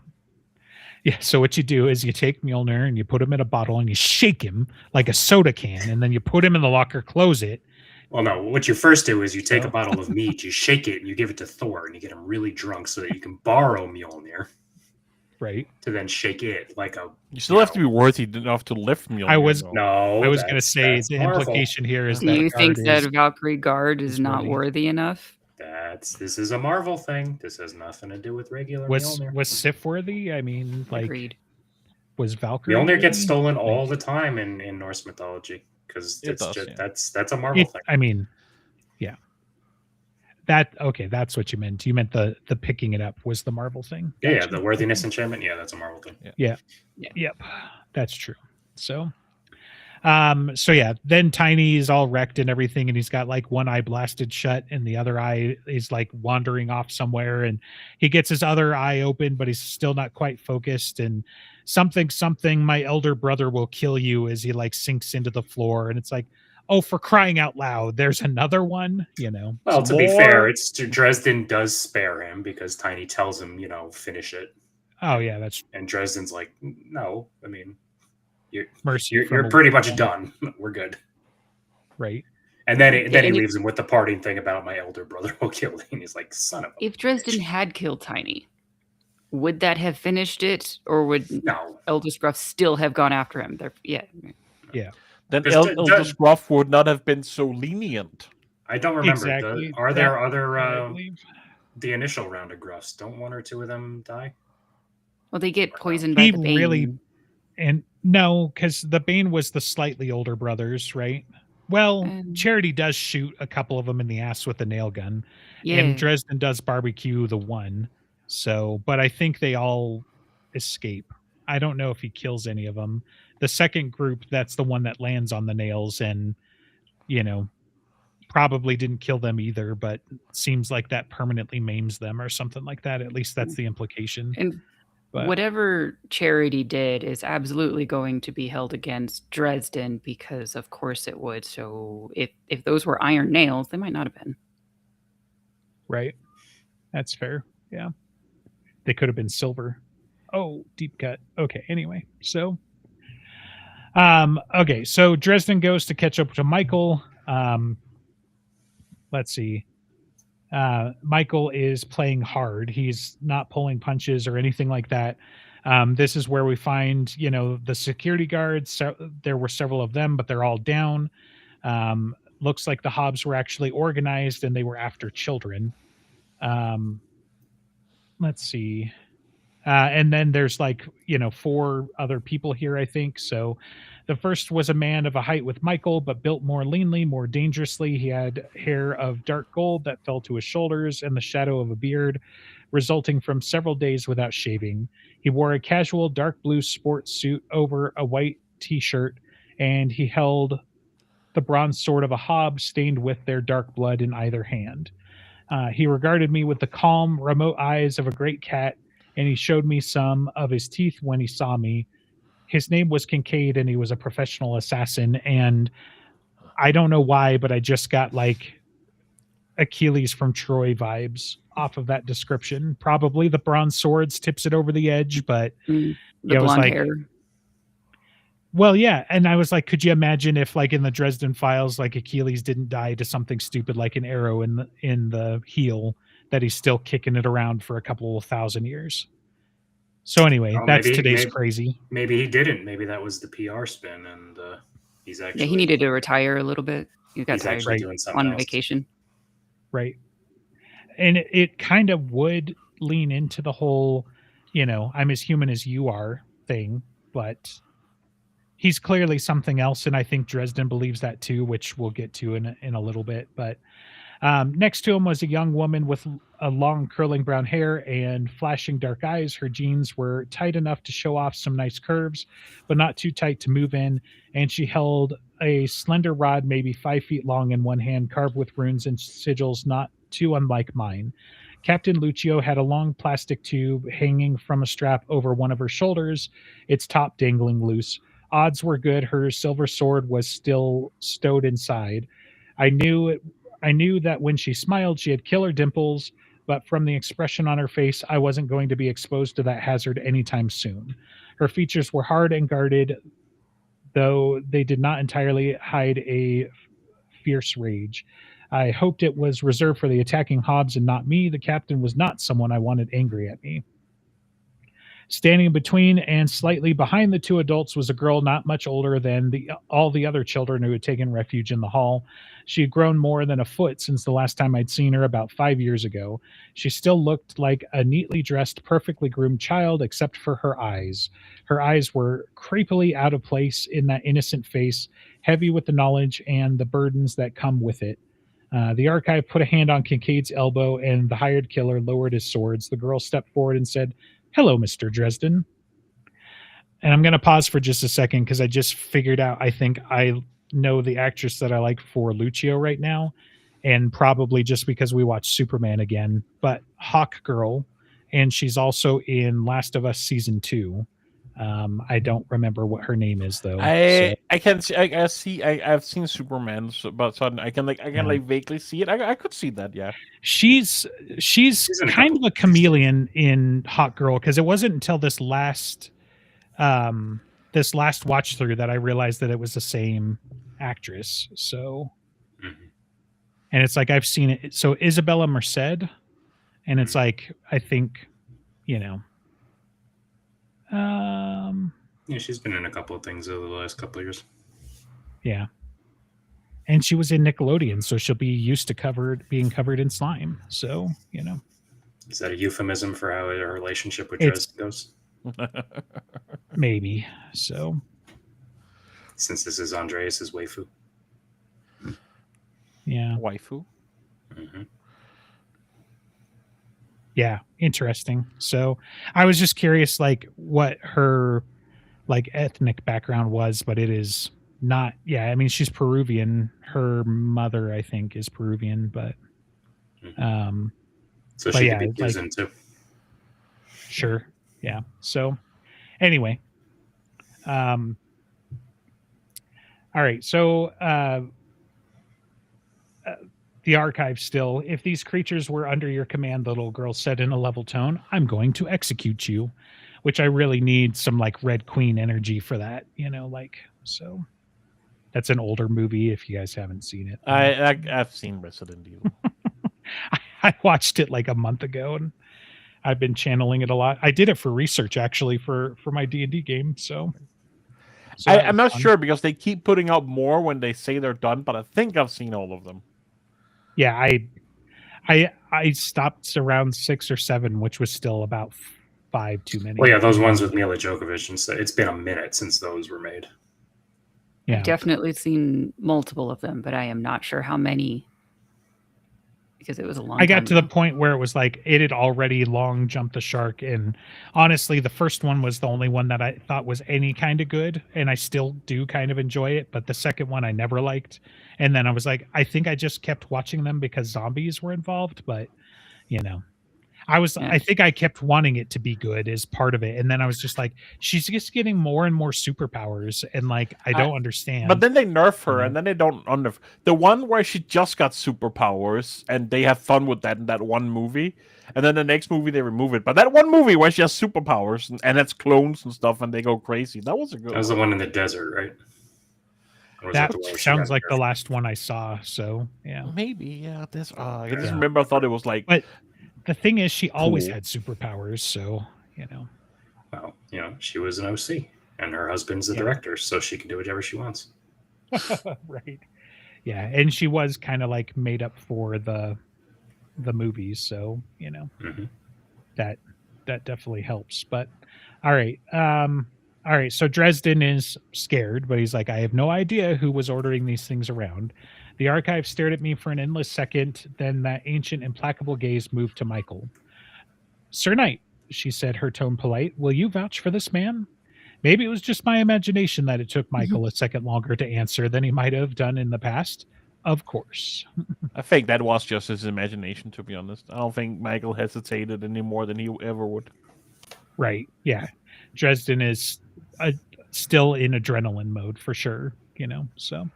Speaker 3: Yeah, so what you do is you take Mjolnir and you put him in a bottle and you shake him like a soda can, and then you put him in the locker, close it.
Speaker 2: Well, no. What you first do is you take
Speaker 3: Oh.
Speaker 2: a bottle of meat, you shake it, and you give it to Thor, and you get him really drunk so that you can borrow Mjolnir
Speaker 3: Right.
Speaker 2: to then shake it like a.
Speaker 1: You still have to be worthy enough to lift Mjolnir.
Speaker 3: I was-
Speaker 1: though.
Speaker 2: No,
Speaker 3: I was going to
Speaker 2: that's-
Speaker 3: say
Speaker 2: that's
Speaker 3: the
Speaker 2: Marvel.
Speaker 3: implication here is
Speaker 4: Do
Speaker 3: that
Speaker 4: you think
Speaker 3: Guard
Speaker 4: that
Speaker 3: is-
Speaker 4: Valkyrie Guard is
Speaker 3: is
Speaker 4: not
Speaker 3: worthy.
Speaker 4: worthy enough?
Speaker 2: This is a Marvel thing. This has nothing to do with regular
Speaker 3: was
Speaker 2: Mjolnir.
Speaker 3: Sif worthy? I mean, like,
Speaker 4: Agreed.
Speaker 3: was Valkyrie?
Speaker 2: Mjolnir gets
Speaker 3: worthy?
Speaker 2: stolen all the time in Norse mythology because
Speaker 1: It
Speaker 2: it's
Speaker 1: does,
Speaker 2: just
Speaker 1: yeah.
Speaker 2: that's a Marvel thing.
Speaker 3: I mean, yeah. That's what you meant. You meant the picking it up was the Marvel thing.
Speaker 2: Yeah,
Speaker 3: Gotcha.
Speaker 2: the worthiness enchantment. Yeah, that's a Marvel thing.
Speaker 3: Yep, that's true. So yeah, then Tiny is all wrecked and everything, and he's got like one eye blasted shut and the other eye is like wandering off somewhere, and he gets his other eye open, but he's still not quite focused, and something, my elder brother will kill you, as he like sinks into the floor, and it's like, oh, for crying out loud, there's another one, you know.
Speaker 2: Well,
Speaker 3: Some
Speaker 2: to be
Speaker 3: more.
Speaker 2: fair, it's Dresden does spare him because Tiny tells him, finish it,
Speaker 3: Oh yeah, that's
Speaker 2: and Dresden's like, no, I mean,
Speaker 3: mercy.
Speaker 2: you're
Speaker 3: from a
Speaker 2: pretty
Speaker 3: woman,
Speaker 2: much done. We're good.
Speaker 3: right?
Speaker 2: And then he
Speaker 4: and
Speaker 2: leaves him with the parting thing about my elder brother will kill him. And he's like, son of a
Speaker 4: If Dresden had killed Tiny, would that have finished it, or would
Speaker 2: no.
Speaker 4: Elder Scruff still have gone after him?
Speaker 1: Then
Speaker 2: Because
Speaker 1: Elder Scruff would not have been so lenient.
Speaker 2: I don't remember.
Speaker 3: Exactly.
Speaker 2: Are there
Speaker 3: That-
Speaker 2: other
Speaker 3: I believe.
Speaker 2: the initial round of Gruffs? Don't one or two of them die?
Speaker 4: Well, they get poisoned by
Speaker 3: He
Speaker 4: the Bane.
Speaker 3: really- And no, because the Bane was the slightly older brothers, right? Well,
Speaker 4: Um,
Speaker 3: Charity does shoot a couple of them in the ass with a nail gun,
Speaker 4: yeah.
Speaker 3: and Dresden does barbecue the one. So, but I think they all escape. I don't know if he kills any of them. The second group, that's the one that lands on the nails, and probably didn't kill them either, but seems like that permanently maims them or something like that. At least that's the implication.
Speaker 4: And
Speaker 3: But
Speaker 4: whatever Charity did is absolutely going to be held against Dresden, because of course it would. So if those were iron nails, they might not have been.
Speaker 3: right, that's fair. Yeah, they could have been silver. Oh, deep cut. Okay. Anyway, so okay, so Dresden goes to catch up to Michael. Let's see. Michael is playing hard. He's not pulling punches or anything like that. This is where we find, the security guards. So there were several of them, but they're all down. Looks like the Hobbs were actually organized and they were after children. Let's see. And then there's 4 other people here, I think. So the first was a man of a height with Michael, but built more leanly, more dangerously. He had hair of dark gold that fell to his shoulders and the shadow of a beard, resulting from several days without shaving. He wore a casual dark blue sports suit over a white t-shirt, and he held the bronze sword of a Hobb stained with their dark blood in either hand. He regarded me with the calm, remote eyes of a great cat, and he showed me some of his teeth when he saw me. His name was Kincaid, and he was a professional assassin. And I don't know why, but I just got Achilles from Troy vibes off of that description. Probably the bronze swords tips it over the edge, but
Speaker 4: The
Speaker 3: Yeah, it was
Speaker 4: blonde
Speaker 3: like-
Speaker 4: hair.
Speaker 3: Well, yeah, and I was like, could you imagine if, like, in the Dresden Files, like Achilles didn't die to something stupid like an arrow in the heel, that he's still kicking it around for a couple of 1,000 years. So anyway,
Speaker 2: Oh,
Speaker 3: that's
Speaker 2: maybe-
Speaker 3: today's
Speaker 2: maybe-
Speaker 3: crazy.
Speaker 2: Maybe he didn't. Maybe that was the PR spin, and he's actually
Speaker 4: Yeah, he needed to retire a little bit. He got
Speaker 2: he's
Speaker 4: tired
Speaker 2: actually doing something
Speaker 4: on
Speaker 2: else.
Speaker 4: vacation.
Speaker 3: Right. And it kind of would lean into the whole, I'm as human as you are thing, but he's clearly something else. And I think Dresden believes that too, which we'll get to in a little bit. But next to him was a young woman with a long curling brown hair and flashing dark eyes. Her jeans were tight enough to show off some nice curves, but not too tight to move in. And she held a slender rod, maybe 5 feet long, in one hand, carved with runes and sigils not too unlike mine. Captain Lucio had a long plastic tube hanging from a strap over one of her shoulders, its top dangling loose. Odds were good. Her silver sword was still stowed inside. I knew that when she smiled, she had killer dimples, but from the expression on her face, I wasn't going to be exposed to that hazard anytime soon. Her features were hard and guarded, though they did not entirely hide a fierce rage. I hoped it was reserved for the attacking Hobbs and not me. The captain was not someone I wanted angry at me. Standing between and slightly behind the two adults was a girl not much older than all the other children who had taken refuge in the hall. She had grown more than a foot since the last time I'd seen her about 5 years ago. She still looked like a neatly dressed, perfectly groomed child, except for her eyes. Her eyes were creepily out of place in that innocent face, heavy with the knowledge and the burdens that come with it. The archive put a hand on Kincaid's elbow, and the hired killer lowered his swords. The girl stepped forward and said, "Hello, Mr. Dresden." And I'm going to pause for just a second because I just figured out, I think I know the actress that I like for Lucio right now, and probably just because we watched Superman again, but Hawk Girl, and she's also in Last of Us Season 2. I don't remember what her name is though.
Speaker 1: I can see. I've seen Superman, but so I can vaguely see it. I could see that. Yeah,
Speaker 3: she's
Speaker 2: in a
Speaker 3: kind
Speaker 2: couple
Speaker 3: of a chameleon in Hot Girl, because it wasn't until this last watch through that I realized that it was the same actress. So, and it's like I've seen it. So Isabella Merced, and it's like I think,
Speaker 2: Yeah, she's been in a couple of things over the last couple of years.
Speaker 3: Yeah. And she was in Nickelodeon, so she'll be used to being covered in slime. So,
Speaker 2: Is that a euphemism for how her relationship with
Speaker 3: It's-
Speaker 2: Dresden goes?
Speaker 3: maybe. So,
Speaker 2: Since this is Andreas's waifu.
Speaker 3: yeah.
Speaker 1: waifu.
Speaker 2: Mm-hmm.
Speaker 3: Yeah, interesting. So, I was just curious, like, what her ethnic background was, but it is not. Yeah, I mean, she's Peruvian. Her mother, I think, is Peruvian, but
Speaker 2: So
Speaker 3: but
Speaker 2: she
Speaker 3: yeah,
Speaker 2: could be using too.
Speaker 3: sure. Yeah. So, anyway, all right. So, the archive still. If these creatures were under your command, the little girl said in a level tone, "I'm going to execute you," which I really need some like Red Queen energy for that, so. That's an older movie if you guys haven't seen it.
Speaker 1: I've seen Resident Evil.
Speaker 3: I watched it like a month ago, and I've been channeling it a lot. I did it for research actually for my D&D game, so that
Speaker 1: I'm
Speaker 3: was
Speaker 1: not
Speaker 3: fun.
Speaker 1: sure because they keep putting out more when they say they're done, but I think I've seen all of them.
Speaker 3: Yeah, I stopped around 6 or 7, which was still about 5 too many.
Speaker 2: Well, yeah, those ones with Mila Djokovic, and so it's been a minute since those were made.
Speaker 3: Yeah.
Speaker 4: I've definitely seen multiple of them, but I am not sure how many because it was a long
Speaker 3: I got
Speaker 4: time
Speaker 3: to the
Speaker 4: ago.
Speaker 3: point where it was like it had already long jumped the shark, and honestly the first one was the only one that I thought was any kind of good, and I still do kind of enjoy it, but the second one I never liked. And then I was like, I think I just kept watching them because zombies were involved, but I think I kept wanting it to be good as part of it, and then I was just like, she's just getting more and more superpowers, and like I don't understand.
Speaker 1: But then they nerf her,
Speaker 3: Yeah.
Speaker 1: and then they don't unnerf. The one where she just got superpowers, and they have fun with that in that one movie, and then the next movie they remove it. But that one movie where she has superpowers, and it's clones and stuff, and they go crazy. That was a good
Speaker 2: That was the one in the desert, right? Or was
Speaker 3: that
Speaker 2: the one where she
Speaker 3: sounds
Speaker 2: got
Speaker 3: like the
Speaker 2: nerfed?
Speaker 3: last one I saw. So yeah.
Speaker 1: Maybe, yeah. This I just
Speaker 3: Yeah.
Speaker 1: remember I thought it was like
Speaker 3: But the thing is, she always
Speaker 1: Cool.
Speaker 3: had superpowers, so you know.
Speaker 2: Well, she was an OC, and her husband's the
Speaker 3: Yeah.
Speaker 2: director, so she can do whatever she wants.
Speaker 3: Right. Yeah, and she was kind of like made up for the movies, so
Speaker 2: Mhm.
Speaker 3: that definitely helps. But all right, so Dresden is scared, but he's like, I have no idea who was ordering these things around. The archive stared at me for an endless second, then that ancient implacable gaze moved to Michael. Sir Knight, she said, her tone polite, will you vouch for this man? Maybe it was just my imagination that it took Michael a second longer to answer than he might have done in the past. Of course.
Speaker 1: I think that was just his imagination, to be honest. I don't think Michael hesitated any more than he ever would.
Speaker 3: Right. Yeah. Dresden is still in adrenaline mode for sure, so.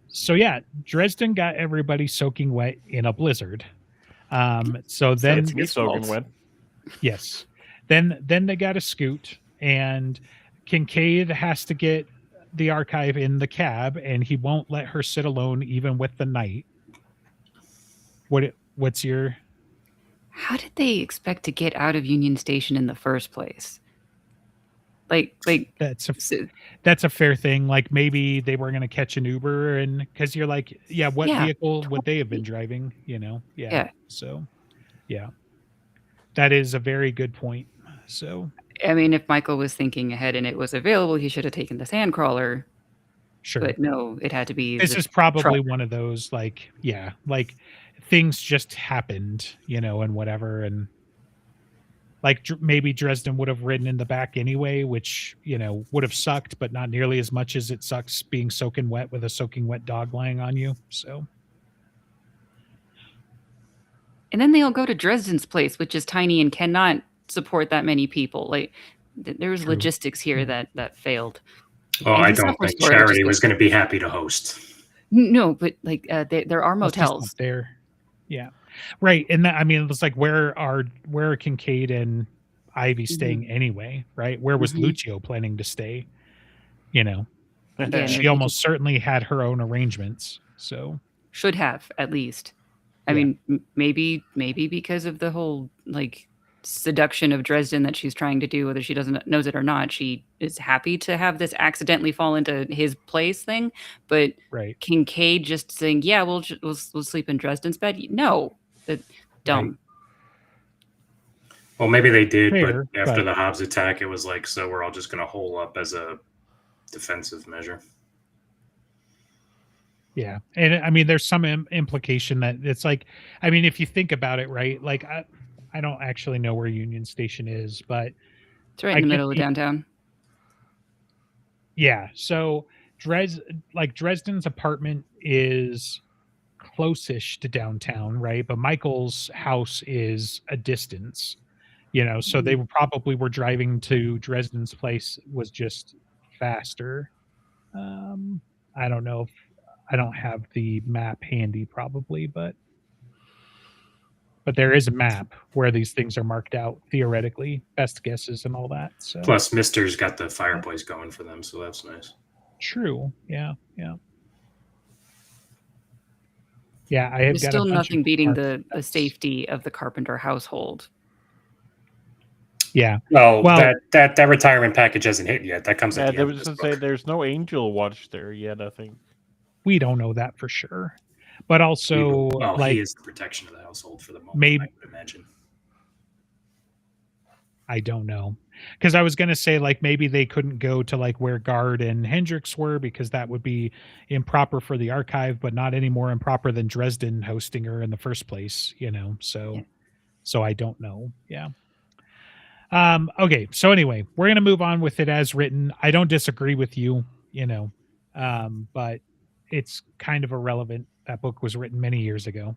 Speaker 3: So yeah, Dresden got everybody soaking wet in a blizzard. So then
Speaker 1: It's me
Speaker 4: his
Speaker 1: soaking
Speaker 4: fault.
Speaker 1: wet.
Speaker 3: yes, then they got a scoot, and Kincaid has to get the archive in the cab, and he won't let her sit alone even with the knight. What's your
Speaker 4: How did they expect to get out of Union Station in the first place? Like
Speaker 3: that's a
Speaker 4: so-
Speaker 3: that's a fair thing. Like maybe they were going to catch an Uber, and because you're like, yeah, what
Speaker 4: Yeah,
Speaker 3: vehicle would they have been driving?
Speaker 4: Yeah.
Speaker 3: So, yeah, that is a very good point. So,
Speaker 4: I mean, if Michael was thinking ahead and it was available, he should have taken the sandcrawler.
Speaker 3: sure,
Speaker 4: But no, it had to be.
Speaker 3: this
Speaker 4: the
Speaker 3: is probably
Speaker 4: truck.
Speaker 3: one of those like things just happened, and whatever, and like maybe Dresden would have ridden in the back anyway, which would have sucked, but not nearly as much as it sucks being soaking wet with a soaking wet dog lying on you. So
Speaker 4: And then they'll go to Dresden's place, which is tiny and cannot support that many people. Like there's
Speaker 3: True.
Speaker 4: logistics here that failed.
Speaker 2: Well,
Speaker 4: And
Speaker 2: I
Speaker 4: his
Speaker 2: don't
Speaker 4: software
Speaker 2: think
Speaker 4: store just
Speaker 2: Charity
Speaker 4: goes-
Speaker 2: was going to be happy to host.
Speaker 4: No, but like there are
Speaker 3: It's just not
Speaker 4: motels.
Speaker 3: there. Yeah, right. And I mean, it's like where are Kincaid and Ivy staying anyway? Right? Where was
Speaker 4: Mhm.
Speaker 3: Lucio planning to stay?
Speaker 4: Yeah,
Speaker 3: She
Speaker 4: they
Speaker 3: almost certainly had her own arrangements. So
Speaker 4: Should have at least. I
Speaker 3: Yeah.
Speaker 4: mean, maybe because of the whole like seduction of Dresden that she's trying to do, whether she doesn't knows it or not, she is happy to have this accidentally fall into his place thing. But
Speaker 3: right,
Speaker 4: Kincaid just saying, "Yeah, we'll sleep in Dresden's bed." No, that dumb.
Speaker 2: Well, maybe they did,
Speaker 3: Fair,
Speaker 2: but after
Speaker 3: but-
Speaker 2: the Hobbs attack, it was like, so we're all just going to hole up as a defensive measure.
Speaker 3: yeah. And I mean, there's some implication that it's like, I mean, if you think about it, right? Like I don't actually know where Union Station is, but
Speaker 4: It's right
Speaker 3: I
Speaker 4: in the
Speaker 3: get
Speaker 4: middle of
Speaker 3: the-
Speaker 4: downtown.
Speaker 3: yeah. So Dresden's apartment is close-ish to downtown, right? But Michael's house is a distance, so they probably were driving to Dresden's place was just faster. I don't know if I don't have the map handy probably, but there is a map where these things are marked out theoretically, best guesses and all that. So
Speaker 2: Plus, Mister's got the fireplace going for them, so that's nice.
Speaker 3: true. Yeah. Yeah, I have
Speaker 4: There's
Speaker 3: got
Speaker 4: still
Speaker 3: a bunch
Speaker 4: nothing
Speaker 3: of
Speaker 4: beating
Speaker 3: marked
Speaker 4: the
Speaker 3: maps.
Speaker 4: safety of the Carpenter household.
Speaker 3: Yeah.
Speaker 2: Well,
Speaker 3: Well-
Speaker 2: that retirement package hasn't hit yet. That comes
Speaker 1: Yeah,
Speaker 2: at the
Speaker 1: there
Speaker 2: end of
Speaker 1: was
Speaker 2: this
Speaker 1: to say
Speaker 2: book.
Speaker 1: there's no Angel Watch there yet, I think.
Speaker 3: We don't know that for sure. But also
Speaker 2: Well,
Speaker 3: like
Speaker 2: he is the protection of the household for the moment,
Speaker 3: maybe-
Speaker 2: I would imagine.
Speaker 3: I don't know. Because I was going to say, like, maybe they couldn't go to like where Guard and Hendricks were because that would be improper for the archive, but not any more improper than Dresden hosting her in the first place, So,
Speaker 4: Yeah.
Speaker 3: so I don't know. Yeah. Okay. So anyway, we're going to move on with it as written. I don't disagree with you, but it's kind of irrelevant. That book was written many years ago.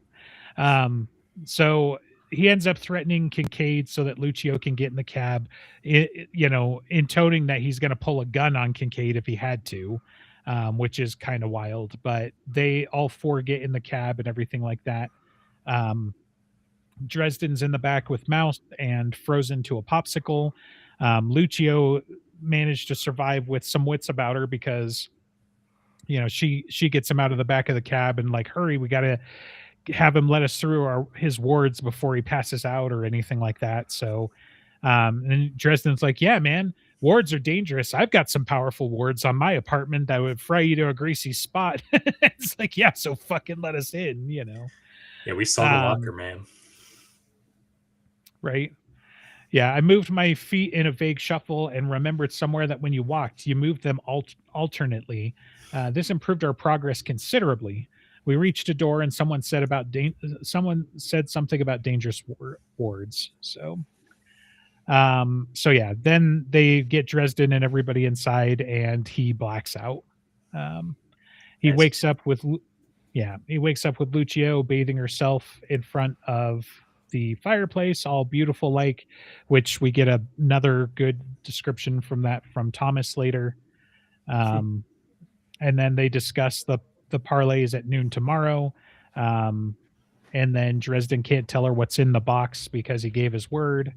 Speaker 3: So he ends up threatening Kincaid so that Lucio can get in the cab, intoning that he's going to pull a gun on Kincaid if he had to, which is kind of wild. But they all four get in the cab and everything like that. Dresden's in the back with Mouse and frozen to a popsicle. Lucio managed to survive with some wits about her because, she gets him out of the back of the cab and like, hurry, we got to have him let us through his wards before he passes out or anything like that. So, and Dresden's like, yeah, man, wards are dangerous. I've got some powerful wards on my apartment that would fry you to a greasy spot. It's like, yeah, so fucking let us in,
Speaker 2: Yeah, we saw the locker, man.
Speaker 3: Right. Yeah, I moved my feet in a vague shuffle and remembered somewhere that when you walked, you moved them alternately. This improved our progress considerably. We reached a door and someone said something about dangerous wards. So yeah, then they get Dresden and everybody inside and he blacks out. He wakes up with Lucio bathing herself in front of the fireplace, all beautiful, like, which we get another good description from Thomas later. And then they discuss the parlays at noon tomorrow. And then Dresden can't tell her what's in the box because he gave his word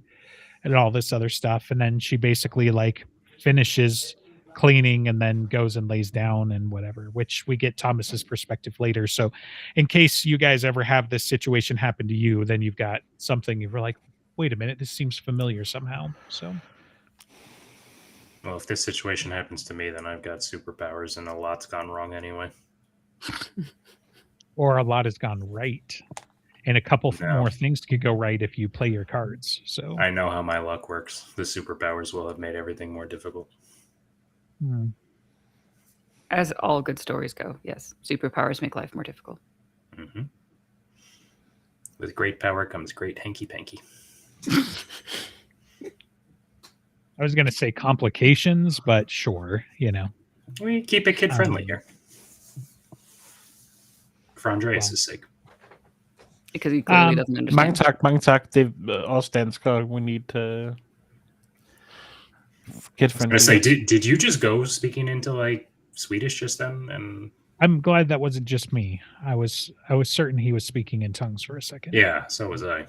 Speaker 3: and all this other stuff. And then she basically like finishes cleaning and then goes and lays down and whatever, which we get Thomas's perspective later. So in case you guys ever have this situation happen to you, then you've got something you're like, wait a minute, this seems familiar somehow. So,
Speaker 2: well, if this situation happens to me, then I've got superpowers and a lot's gone wrong anyway.
Speaker 3: Or a lot has gone right. And a couple more things could go right if you play your cards. So
Speaker 2: I know how my luck works. The superpowers will have made everything more difficult.
Speaker 4: As all good stories go, yes. Superpowers make life more difficult.
Speaker 2: Mm-hmm. With great power comes great hanky-panky.
Speaker 3: I was going to say complications, but sure,
Speaker 2: We keep it kid-friendly here. For Andreas' sake.
Speaker 4: Because he clearly doesn't understand.
Speaker 1: Mangtak, Ostenska, we need to kid friendly.
Speaker 2: I was going to say, did you just go speaking into like Swedish just then? And
Speaker 3: I'm glad that wasn't just me. I was certain he was speaking in tongues for a second.
Speaker 2: Yeah, so was I.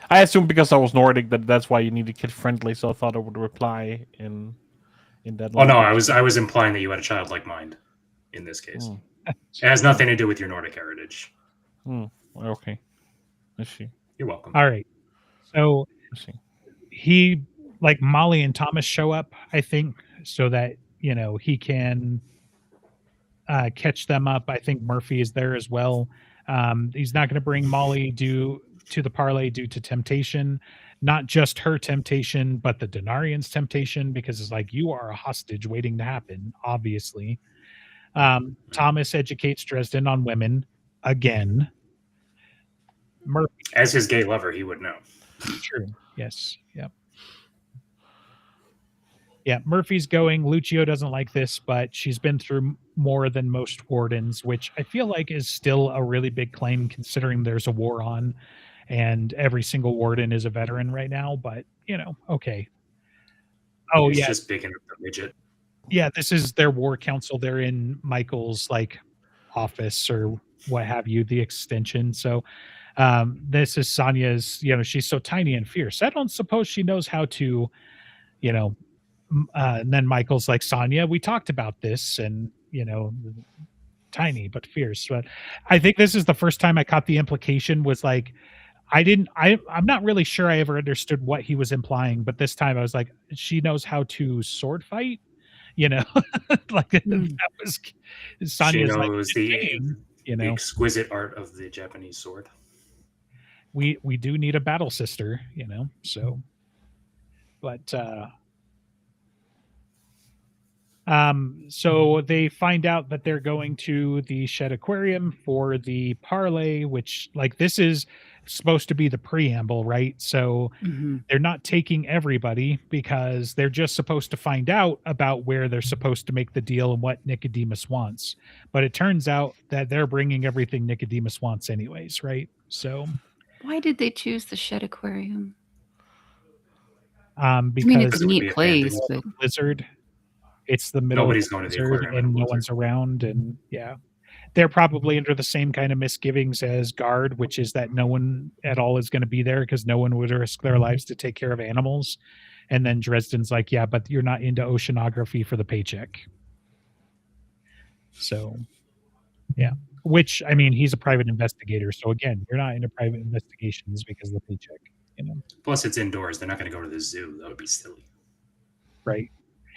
Speaker 1: I assumed because I was Nordic that's why you needed kid friendly, so I thought I would reply in that.
Speaker 2: Oh no, I was implying that you had a childlike mind in this case. It has nothing to do with your Nordic heritage.
Speaker 1: Okay. I see.
Speaker 2: You're welcome.
Speaker 3: All right. So he, like Molly and Thomas show up, I think, so that, he can catch them up. I think Murphy is there as well. He's not going to bring Molly to the parlay due to temptation, not just her temptation, but the Denarian's temptation, because it's like, you are a hostage waiting to happen, obviously. Thomas educates Dresden on women again. Murphy,
Speaker 2: as his gay lover, he would know.
Speaker 3: True. Yes. Yep. Yeah. Murphy's going. Lucio doesn't like this, but she's been through more than most wardens, which I feel like is still a really big claim considering there's a war on and every single warden is a veteran right now. But, okay. Oh,
Speaker 2: He's
Speaker 3: yeah.
Speaker 2: just big enough to midget.
Speaker 3: Yeah. This is their war council. They're in Michael's office or what have you, the extension. So, this is Sonya's, she's so tiny and fierce. I don't suppose she knows how to, and then Michael's like, Sonya, we talked about this and, tiny but fierce. But I think this is the first time I caught the implication was like, I'm not really sure I ever understood what he was implying, but this time I was like, she knows how to sword fight, like that was Sonya's
Speaker 2: she knows the exquisite art of the Japanese sword.
Speaker 3: We do need a battle sister, so, but, so they find out that they're going to the Shed Aquarium for the parlay, which this is supposed to be the preamble, right? So they're not taking everybody because they're just supposed to find out about where they're supposed to make the deal and what Nicodemus wants. But it turns out that they're bringing everything Nicodemus wants anyways, right? So
Speaker 4: Why did they choose the Shed Aquarium?
Speaker 3: Because
Speaker 4: I mean, it's a
Speaker 2: it would
Speaker 4: neat
Speaker 2: be
Speaker 4: place,
Speaker 2: abandoned.
Speaker 4: but
Speaker 3: blizzard. It's the middle
Speaker 2: Nobody's
Speaker 3: of
Speaker 2: going to the
Speaker 3: blizzard,
Speaker 2: aquarium in
Speaker 3: and
Speaker 2: the
Speaker 3: no
Speaker 2: blizzard.
Speaker 3: one's around, and yeah, they're probably under the same kind of misgivings as Guard, which is that no one at all is going to be there because no one would risk their lives to take care of animals. And then Dresden's like, yeah, but you're not into oceanography for the paycheck. So, yeah. Which, I mean, he's a private investigator. So again, you're not into private investigations because of the paycheck, you know?
Speaker 2: Plus, it's indoors. They're not going to go to the zoo. That would be silly.
Speaker 3: Right.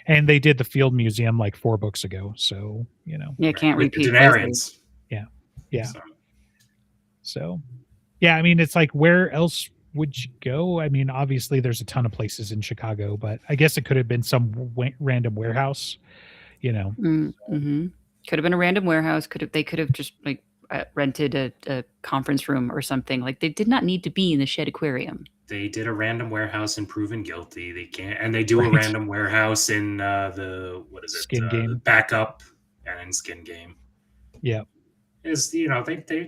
Speaker 3: And they did the Field Museum like 4 books ago. So, you know.
Speaker 4: you can't
Speaker 2: With the
Speaker 4: repeat places.
Speaker 2: Denarians.
Speaker 3: Yeah.
Speaker 2: So,
Speaker 3: So, yeah, I mean, it's like, where else would you go? I mean, obviously, there's a ton of places in Chicago, but I guess it could have been some random warehouse, you know.
Speaker 4: Mm-hmm. Could have been a random warehouse. They could have just like rented a conference room or something. Like they did not need to be in the Shed Aquarium.
Speaker 2: they did a random warehouse in Proven Guilty. They can't, and they do a
Speaker 3: Right.
Speaker 2: random warehouse in the what is it?
Speaker 3: Skin Game.
Speaker 2: Backup and in Skin Game.
Speaker 3: Yeah.
Speaker 2: Is they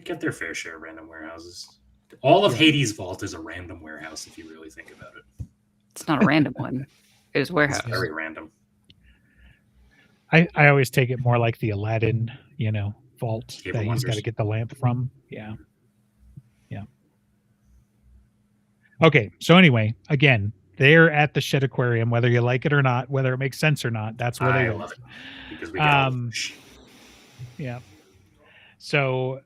Speaker 2: get their fair share of random warehouses. All of
Speaker 3: Yeah.
Speaker 2: Hades' Vault is a random warehouse if you really think about it.
Speaker 4: It's not a random one. It is warehouse.
Speaker 2: It's very random.
Speaker 3: I always take it more like the Aladdin, you know, vault
Speaker 2: Cave of
Speaker 3: that he's
Speaker 2: Wonders.
Speaker 3: got to get the lamp from. Yeah. Yeah. Okay. So anyway, again, they're at the Shed Aquarium, whether you like it or not, whether it makes sense or not. That's where they
Speaker 2: I
Speaker 3: live.
Speaker 2: love it because we got all the
Speaker 3: Um,
Speaker 2: fish.
Speaker 3: Yeah. So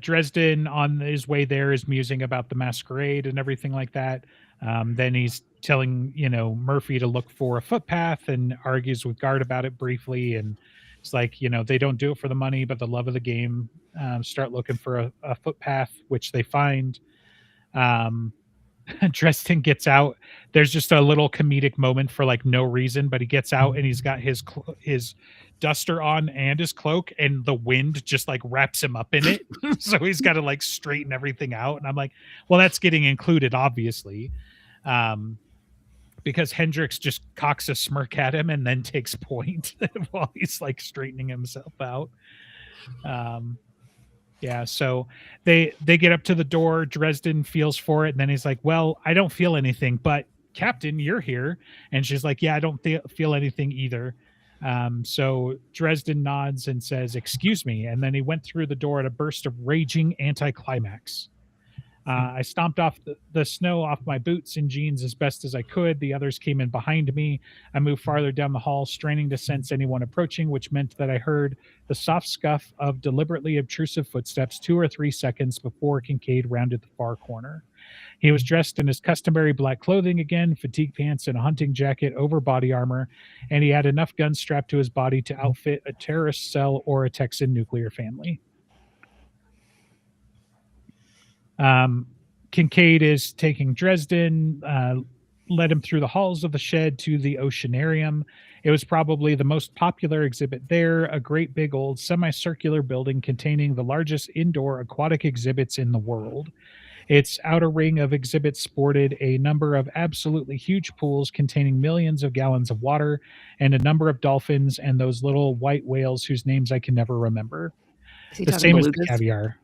Speaker 3: Dresden on his way there is musing about the masquerade and everything like that. Then he's telling, you know, Murphy to look for a footpath and argues with Guard about it briefly. And it's like, you know, they don't do it for the money, but the love of the game. Start looking for a footpath, which they find. Dresden gets out. There's just a little comedic moment for like no reason, but he gets out and he's got his duster on and his cloak, and the wind just like wraps him up in it. So he's got to like straighten everything out. And I'm like, well, that's getting included, obviously. Because Hendrix just cocks a smirk at him and then takes point while he's like straightening himself out. Yeah, so they get up to the door. Dresden feels for it, and then he's like, well, I don't feel anything, but Captain, you're here. And she's like, yeah, I don't feel anything either. So Dresden nods and says, excuse me. And then he went through the door at a burst of raging anticlimax. I stomped off the snow off my boots and jeans as best as I could. The others came in behind me. I moved farther down the hall, straining to sense anyone approaching, which meant that I heard the soft scuff of deliberately obtrusive footsteps 2 or 3 seconds before Kincaid rounded the far corner. He was dressed in his customary black clothing again, fatigue pants and a hunting jacket over body armor, and he had enough guns strapped to his body to outfit a terrorist cell or a Texan nuclear family. Kincaid is taking Dresden, led him through the halls of the shed to the Oceanarium. It was probably the most popular exhibit there, a great big old semicircular building containing the largest indoor aquatic exhibits in the world. Its outer ring of exhibits sported a number of absolutely huge pools containing millions of gallons of water and a number of dolphins and those little white whales whose names I can never remember.
Speaker 4: Is he
Speaker 3: The
Speaker 4: talking
Speaker 3: same as the
Speaker 4: belugas?
Speaker 3: caviar.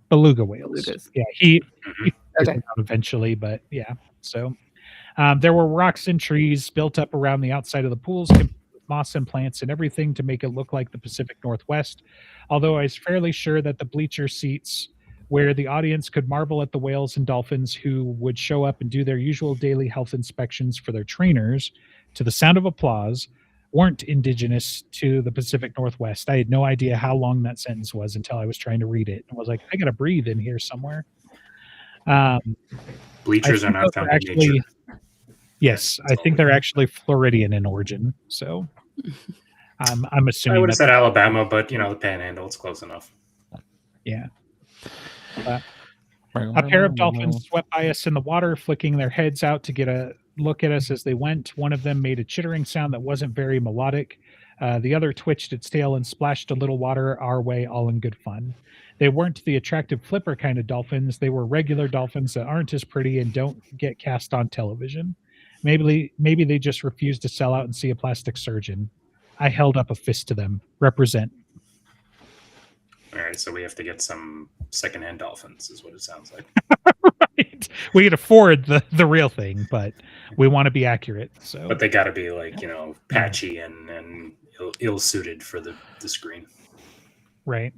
Speaker 3: Beluga whales.
Speaker 4: Belugas.
Speaker 3: Yeah, he
Speaker 2: Mhm.
Speaker 3: figures
Speaker 4: Okay.
Speaker 3: it out eventually, but yeah. So there were rocks and trees built up around the outside of the pools, with moss and plants and everything to make it look like the Pacific Northwest. Although I was fairly sure that the bleacher seats where the audience could marvel at the whales and dolphins who would show up and do their usual daily health inspections for their trainers to the sound of applause weren't indigenous to the Pacific Northwest. I had no idea how long that sentence was until I was trying to read it. I was like, I got to breathe in here somewhere.
Speaker 2: Bleachers
Speaker 3: I
Speaker 2: are
Speaker 3: think
Speaker 2: not
Speaker 3: those
Speaker 2: found
Speaker 3: are
Speaker 2: in
Speaker 3: actually,
Speaker 2: nature.
Speaker 3: yes, I think they're actually Floridian in origin. So I'm
Speaker 2: I
Speaker 3: assuming
Speaker 2: would have
Speaker 3: that,
Speaker 2: said Alabama, but the Panhandle, it's close enough.
Speaker 3: yeah. A pair of dolphins swept by us in the water, flicking their heads out to get a look at us as they went. One of them made a chittering sound that wasn't very melodic. The other twitched its tail and splashed a little water our way, all in good fun. They weren't the attractive flipper kind of dolphins. They were regular dolphins that aren't as pretty and don't get cast on television. Maybe they just refused to sell out and see a plastic surgeon. I held up a fist to them. Represent.
Speaker 2: All right, so we have to get some secondhand dolphins, is what it sounds like.
Speaker 3: Right. We can afford the real thing, but we want to be accurate. So,
Speaker 2: But they got to be like, patchy and ill-suited for the screen.
Speaker 3: right.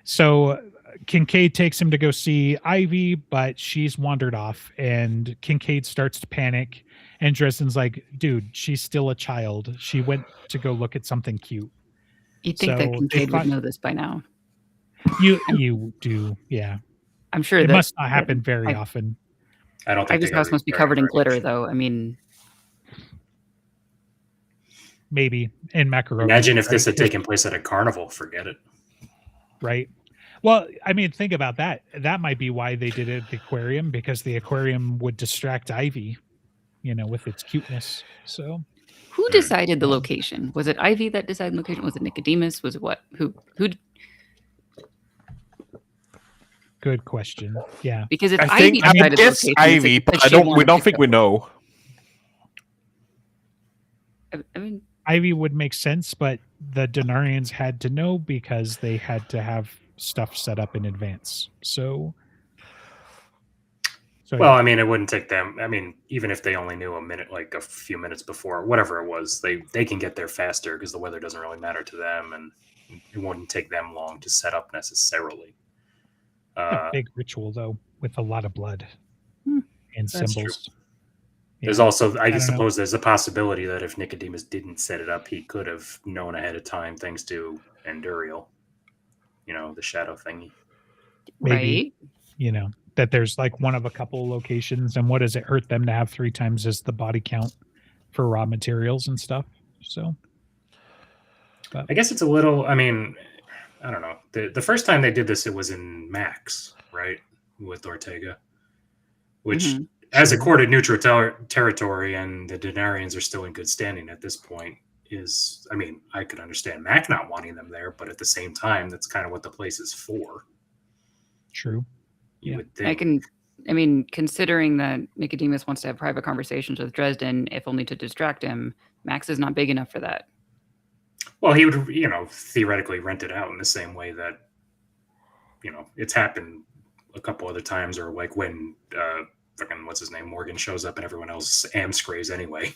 Speaker 3: So Kincaid takes him to go see Ivy, but she's wandered off, and Kincaid starts to panic. And Dresden's like, dude, she's still a child. She went to go look at something cute.
Speaker 4: You'd think that
Speaker 3: So
Speaker 4: Kincaid would know this by now.
Speaker 3: You do, yeah.
Speaker 4: I'm sure
Speaker 3: It
Speaker 4: that
Speaker 3: must not happen very often.
Speaker 2: I don't think
Speaker 4: Ivy's house must be covered in glitter, though. I mean,
Speaker 3: Maybe in macaroni.
Speaker 2: Imagine if this
Speaker 3: right?
Speaker 2: had taken place at a carnival. Forget it.
Speaker 3: Right. Well, I mean, think about that. That might be why they did it at the aquarium, because the aquarium would distract Ivy, with its cuteness. So
Speaker 4: who decided the location? Was it Ivy that decided the location? Was it Nicodemus? Was it what? Who?
Speaker 3: good question. Yeah.
Speaker 4: Because if
Speaker 1: I
Speaker 4: Ivy
Speaker 1: think I
Speaker 4: decided the
Speaker 1: guess
Speaker 4: location,
Speaker 1: Ivy,
Speaker 4: it's
Speaker 1: but
Speaker 4: like she
Speaker 1: we don't
Speaker 4: wanted
Speaker 1: think
Speaker 4: to
Speaker 1: we
Speaker 4: go.
Speaker 1: know.
Speaker 4: I mean,
Speaker 3: Ivy would make sense, but the Denarians had to know because they had to have stuff set up in advance. So
Speaker 2: Well, I mean, it wouldn't take them. I mean, even if they only knew like a few minutes before, whatever it was, they can get there faster because the weather doesn't really matter to them, and it wouldn't take them long to set up necessarily.
Speaker 3: a big ritual though, with a lot of blood and
Speaker 2: That's
Speaker 3: symbols.
Speaker 2: There's
Speaker 3: Yeah.
Speaker 2: also, I
Speaker 3: don't know.
Speaker 2: suppose, there's a possibility that if Nicodemus didn't set it up, he could have known ahead of time, thanks to Enduriel, the shadow thingy.
Speaker 3: Maybe.
Speaker 4: right?
Speaker 3: That there's like one of a couple locations, and what does it hurt them to have 3 times as the body count for raw materials and stuff? So
Speaker 2: I guess it's a little. I mean, I don't know. The first time they did this, it was in Max, right, with Ortega, which,
Speaker 4: Mhm.
Speaker 2: as a court of neutral territory, and the Denarians are still in good standing at this point. I mean, I could understand Mac not wanting them there, but at the same time, that's kind of what the place is for.
Speaker 3: true.
Speaker 2: You
Speaker 3: Yeah.
Speaker 2: would think.
Speaker 4: Considering that Nicodemus wants to have private conversations with Dresden, if only to distract him, Max is not big enough for that.
Speaker 2: Well, he would, theoretically rent it out in the same way that, it's happened a couple other times, or like when, fucking, what's his name, Morgan shows up and everyone else amscrays anyway.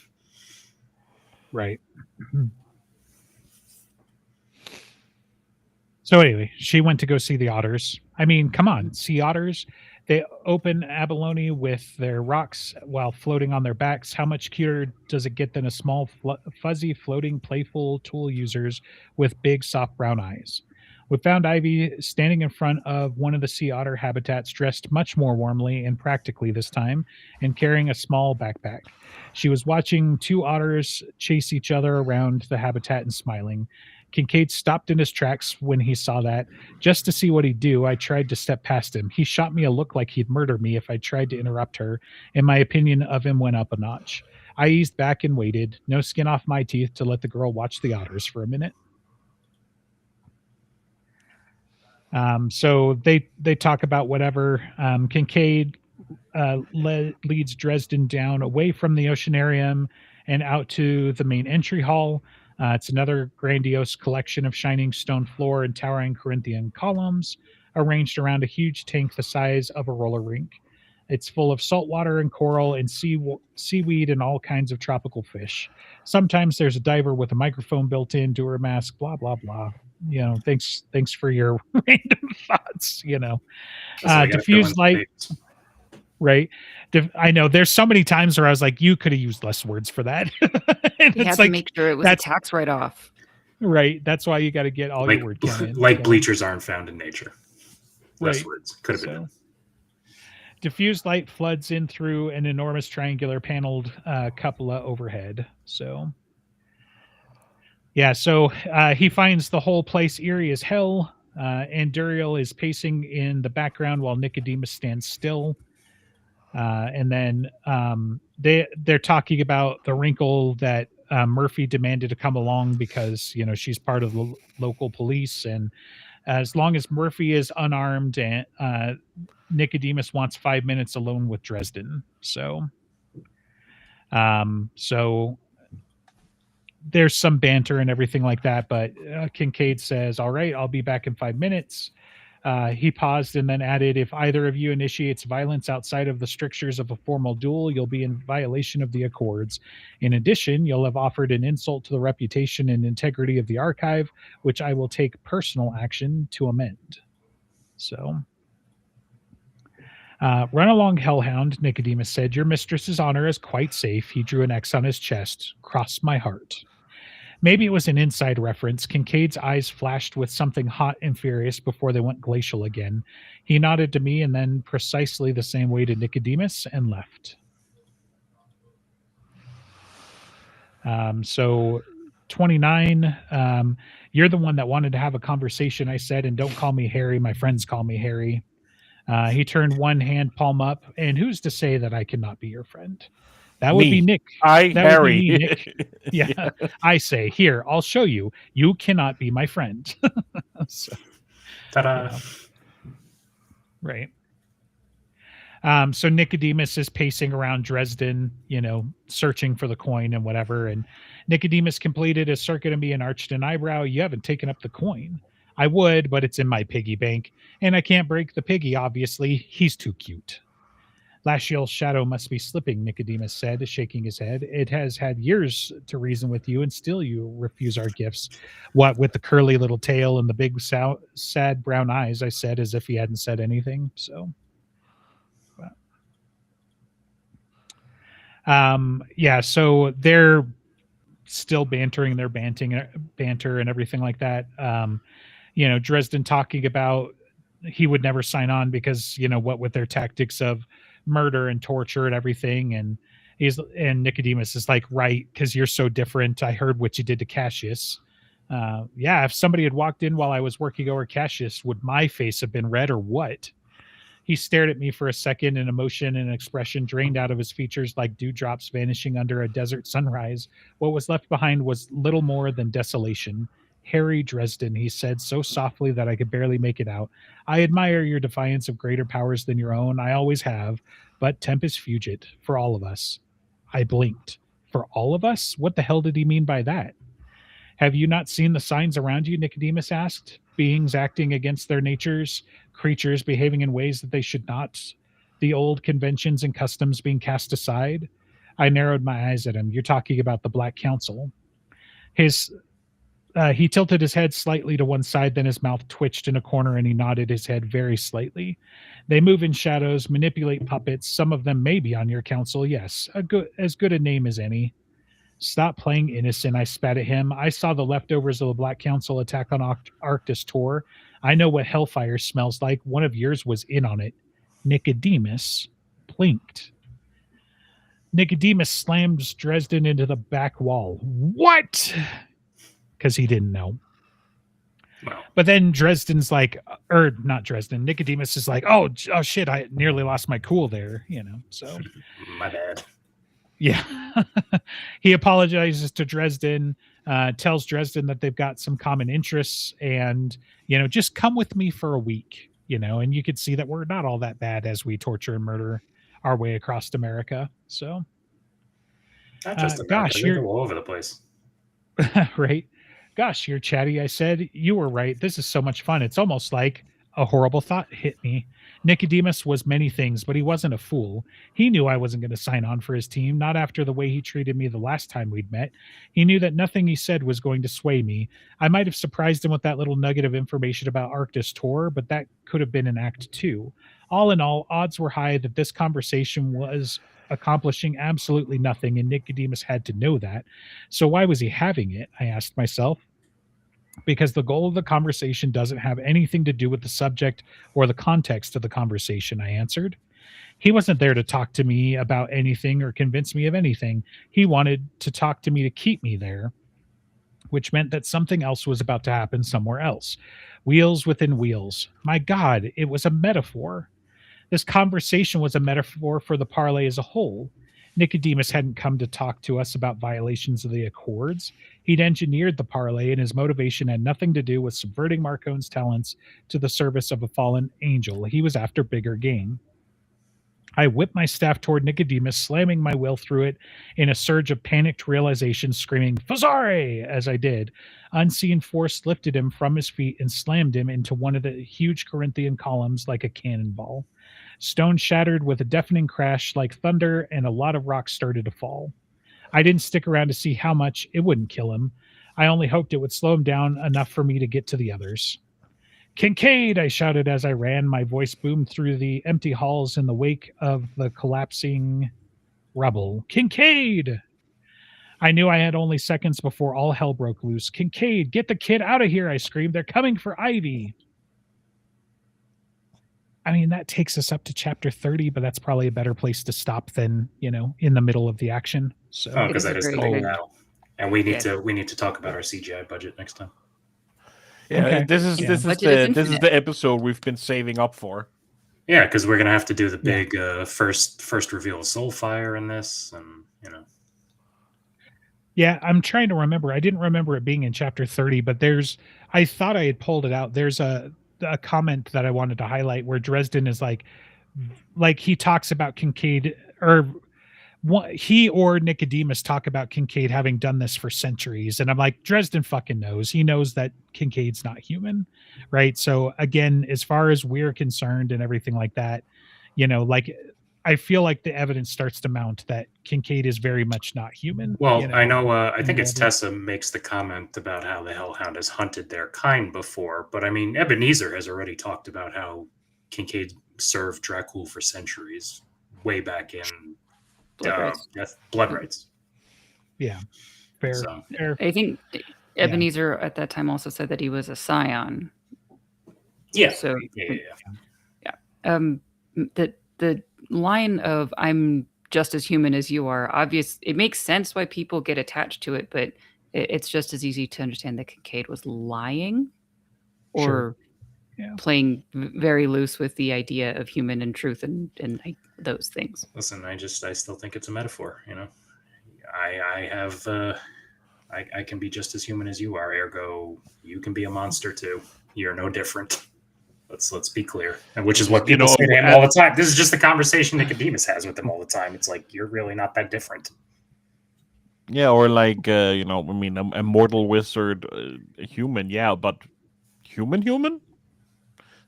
Speaker 3: Right. So anyway, she went to go see the otters. I mean, come on, sea otters. They open abalone with their rocks while floating on their backs. How much cuter does it get than a small, fuzzy, floating, playful tool users with big, soft brown eyes? We found Ivy standing in front of one of the sea otter habitats, dressed much more warmly and practically this time, and carrying a small backpack. She was watching 2 otters chase each other around the habitat and smiling. Kincaid stopped in his tracks when he saw that. Just to see what he'd do, I tried to step past him. He shot me a look like he'd murder me if I tried to interrupt her, and my opinion of him went up a notch. I eased back and waited, no skin off my teeth, to let the girl watch the otters for a minute. So they talk about whatever. Kincaid leads Dresden down away from the oceanarium and out to the main entry hall. It's another grandiose collection of shining stone floor and towering Corinthian columns arranged around a huge tank the size of a roller rink. It's full of salt water and coral and seaweed and all kinds of tropical fish. Sometimes there's a diver with a microphone built in, mask, blah, blah, blah. Thanks for your random thoughts,
Speaker 2: So they gotta fill
Speaker 3: diffuse
Speaker 2: in
Speaker 3: light,
Speaker 2: space.
Speaker 3: right? I know there's so many times where I was like, you could have used less words for that. And
Speaker 4: He had
Speaker 3: it's
Speaker 4: to
Speaker 3: like,
Speaker 4: make sure it was a
Speaker 3: that's-
Speaker 4: tax write-off.
Speaker 3: right. That's why you got to get all
Speaker 2: Like,
Speaker 3: your word count in.
Speaker 2: like
Speaker 3: So,
Speaker 2: bleachers aren't found in nature. Less
Speaker 3: Right.
Speaker 2: words. Could have been.
Speaker 3: so. Diffused light floods in through an enormous triangular paneled cupola overhead. So, yeah. So he finds the whole place eerie as hell. And Duriel is pacing in the background while Nicodemus stands still. And then they're talking about the wrinkle that Murphy demanded to come along because she's part of the local police, and as long as Murphy is unarmed, and Nicodemus wants 5 minutes alone with Dresden. So there's some banter and everything like that, but Kincaid says, "All right, I'll be back in 5 minutes." He paused and then added, if either of you initiates violence outside of the strictures of a formal duel, you'll be in violation of the Accords. In addition, you'll have offered an insult to the reputation and integrity of the archive, which I will take personal action to amend. So, run along, Hellhound, Nicodemus said. Your mistress's honor is quite safe. He drew an X on his chest. Cross my heart. Maybe it was an inside reference. Kincaid's eyes flashed with something hot and furious before they went glacial again. He nodded to me and then precisely the same way to Nicodemus and left. So 29, you're the one that wanted to have a conversation, I said, and don't call me Harry. My friends call me Harry. He turned one hand palm up, and who's to say that I cannot be your friend? That would be Nick. That
Speaker 1: Harry.
Speaker 3: would be me, Nick. Yeah. I say, here, I'll show you. You cannot be my friend. So,
Speaker 2: Ta-da.
Speaker 3: right. So Nicodemus is pacing around Dresden, searching for the coin and whatever. And Nicodemus completed a circuit of me and arched an eyebrow. You haven't taken up the coin. I would, but it's in my piggy bank. And I can't break the piggy, obviously. He's too cute. Lashiel's shadow must be slipping, Nicodemus said, shaking his head. It has had years to reason with you, and still you refuse our gifts. What, with the curly little tail and the big sad brown eyes, I said, as if he hadn't said anything. So, so they're still bantering their banter and everything like that. Dresden talking about he would never sign on because, what with their tactics of murder and torture and everything. And Nicodemus is like, right, because you're so different. I heard what you did to Cassius. If somebody had walked in while I was working over Cassius, would my face have been red or what? He stared at me for a second, and emotion and expression drained out of his features like dewdrops vanishing under a desert sunrise. What was left behind was little more than desolation. Harry Dresden, he said so softly that I could barely make it out. I admire your defiance of greater powers than your own. I always have. But tempus fugit for all of us. I blinked. For all of us? What the hell did he mean by that? Have you not seen the signs around you? Nicodemus asked. Beings acting against their natures, creatures behaving in ways that they should not, the old conventions and customs being cast aside. I narrowed my eyes at him. You're talking about the Black Council. He tilted his head slightly to one side, then his mouth twitched in a corner and he nodded his head very slightly. They move in shadows, manipulate puppets. Some of them may be on your council, yes. As good a name as any. Stop playing innocent, I spat at him. I saw the leftovers of the Black Council attack on Arctis Tor. I know what hellfire smells like. One of yours was in on it. Nicodemus blinked. Nicodemus slammed Dresden into the back wall. What? Because he didn't know.
Speaker 2: Well,
Speaker 3: but then Dresden's like, not Dresden, Nicodemus is like, oh shit, I nearly lost my cool there, so.
Speaker 2: My bad.
Speaker 3: Yeah. He apologizes to Dresden, tells Dresden that they've got some common interests and, just come with me for a week, and you could see that we're not all that bad as we torture and murder our way across America. So.
Speaker 2: Not just America, they go all over the place.
Speaker 3: Right. Gosh, you're chatty, I said. You were right. This is so much fun. It's almost like a horrible thought hit me. Nicodemus was many things, but he wasn't a fool. He knew I wasn't going to sign on for his team, not after the way he treated me the last time we'd met. He knew that nothing he said was going to sway me. I might have surprised him with that little nugget of information about Arctis Tor, but that could have been an act too. All in all, odds were high that this conversation was accomplishing absolutely nothing, and Nicodemus had to know that. So why was he having it? I asked myself. Because the goal of the conversation doesn't have anything to do with the subject or the context of the conversation, I answered. He wasn't there to talk to me about anything or convince me of anything. He wanted to talk to me to keep me there, which meant that something else was about to happen somewhere else. Wheels within wheels. My God, it was a metaphor. This conversation was a metaphor for the parlay as a whole. Nicodemus hadn't come to talk to us about violations of the Accords. He'd engineered the parlay, and his motivation had nothing to do with subverting Marcone's talents to the service of a fallen angel. He was after bigger game. I whipped my staff toward Nicodemus, slamming my will through it in a surge of panicked realization, screaming, Fazare! As I did. Unseen force lifted him from his feet and slammed him into one of the huge Corinthian columns like a cannonball. Stone shattered with a deafening crash like thunder, and a lot of rocks started to fall. I didn't stick around to see how much. It wouldn't kill him. I only hoped it would slow him down enough for me to get to the others. Kincaid, I shouted as I ran. My voice boomed through the empty halls in the wake of the collapsing rubble. Kincaid! I knew I had only seconds before all hell broke loose. Kincaid, get the kid out of here, I screamed. They're coming for Ivy. I mean, that takes us up to chapter 30, but that's probably a better place to stop than, in the middle of the action. So,
Speaker 2: Oh, because that is the big battle. And we need
Speaker 4: Yeah.
Speaker 2: to talk about our CGI budget next time.
Speaker 1: Yeah,
Speaker 3: Okay.
Speaker 1: this is
Speaker 4: Yeah.
Speaker 1: this is
Speaker 4: Budget is
Speaker 1: the this is
Speaker 4: infinite.
Speaker 1: the episode we've been saving up for.
Speaker 2: Yeah, because we're gonna have to do the big first reveal of Soulfire in this, and
Speaker 3: yeah, I'm trying to remember. I didn't remember it being in chapter 30, but I thought I had pulled it out. There's a comment that I wanted to highlight where Dresden is like he talks about Kincaid, or he or Nicodemus talk about Kincaid having done this for centuries. And I'm like, Dresden fucking knows. He knows that Kincaid's not human, right? So again, as far as we're concerned and everything like that, I feel like the evidence starts to mount that Kincaid is very much not human.
Speaker 2: well, I know. I think it's
Speaker 3: whatever.
Speaker 2: Tessa makes the comment about how the Hellhound has hunted their kind before, but I mean, Ebenezer has already talked about how Kincaid served Dracul for centuries, way back in
Speaker 4: Blood Rights.
Speaker 2: Blood Rights.
Speaker 3: Yeah, fair.
Speaker 2: So,
Speaker 3: fair.
Speaker 4: I think Ebenezer at that time also said that he was a scion.
Speaker 2: yeah,
Speaker 4: So
Speaker 2: yeah.
Speaker 4: the line of "I'm just as human as you are" obvious. It makes sense why people get attached to it, but it's just as easy to understand that Kincaid was lying or
Speaker 3: Sure. Yeah.
Speaker 4: playing very loose with the idea of human and truth and those things.
Speaker 2: Listen, I still think it's a metaphor. I have I can be just as human as you are. Ergo, you can be a monster too. You're no different. Let's be clear, and which is what people say to him all the time. This is just the conversation Nicodemus has with him all the time. It's like, you're really not that different.
Speaker 1: Yeah, or like I mean, a mortal wizard, a human, yeah, but human.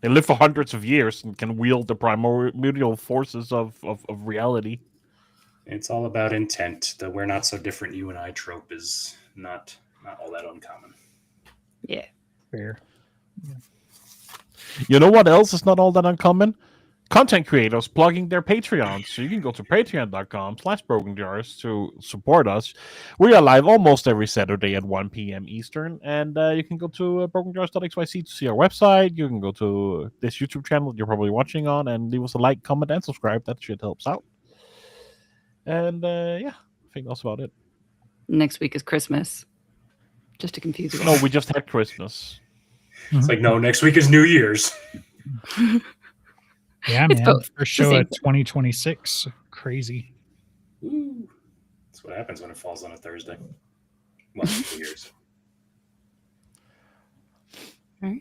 Speaker 1: They live for hundreds of years and can wield the primordial forces of reality.
Speaker 2: It's all about intent. The "we're not so different, you and I" trope is not all that uncommon.
Speaker 4: Yeah.
Speaker 3: Fair.
Speaker 1: You know what else is not all that uncommon? Content creators plugging their Patreons. So you can go to patreon.com/brokenjars to support us. We are live almost every Saturday at 1 p.m. Eastern. And you can go to brokenjars.xyz to see our website. You can go to this YouTube channel that you're probably watching on and leave us a like, comment, and subscribe. That shit helps out. And I think that's about it.
Speaker 4: Next week is Christmas. Just to confuse you.
Speaker 1: No, we just had Christmas.
Speaker 2: It's like, no, next week is New Year's.
Speaker 3: Yeah,
Speaker 4: It's
Speaker 3: man.
Speaker 4: both.
Speaker 3: First show
Speaker 4: same
Speaker 3: at 2026. Crazy.
Speaker 2: Ooh. That's what happens when it falls on a Thursday. Well, New Year's.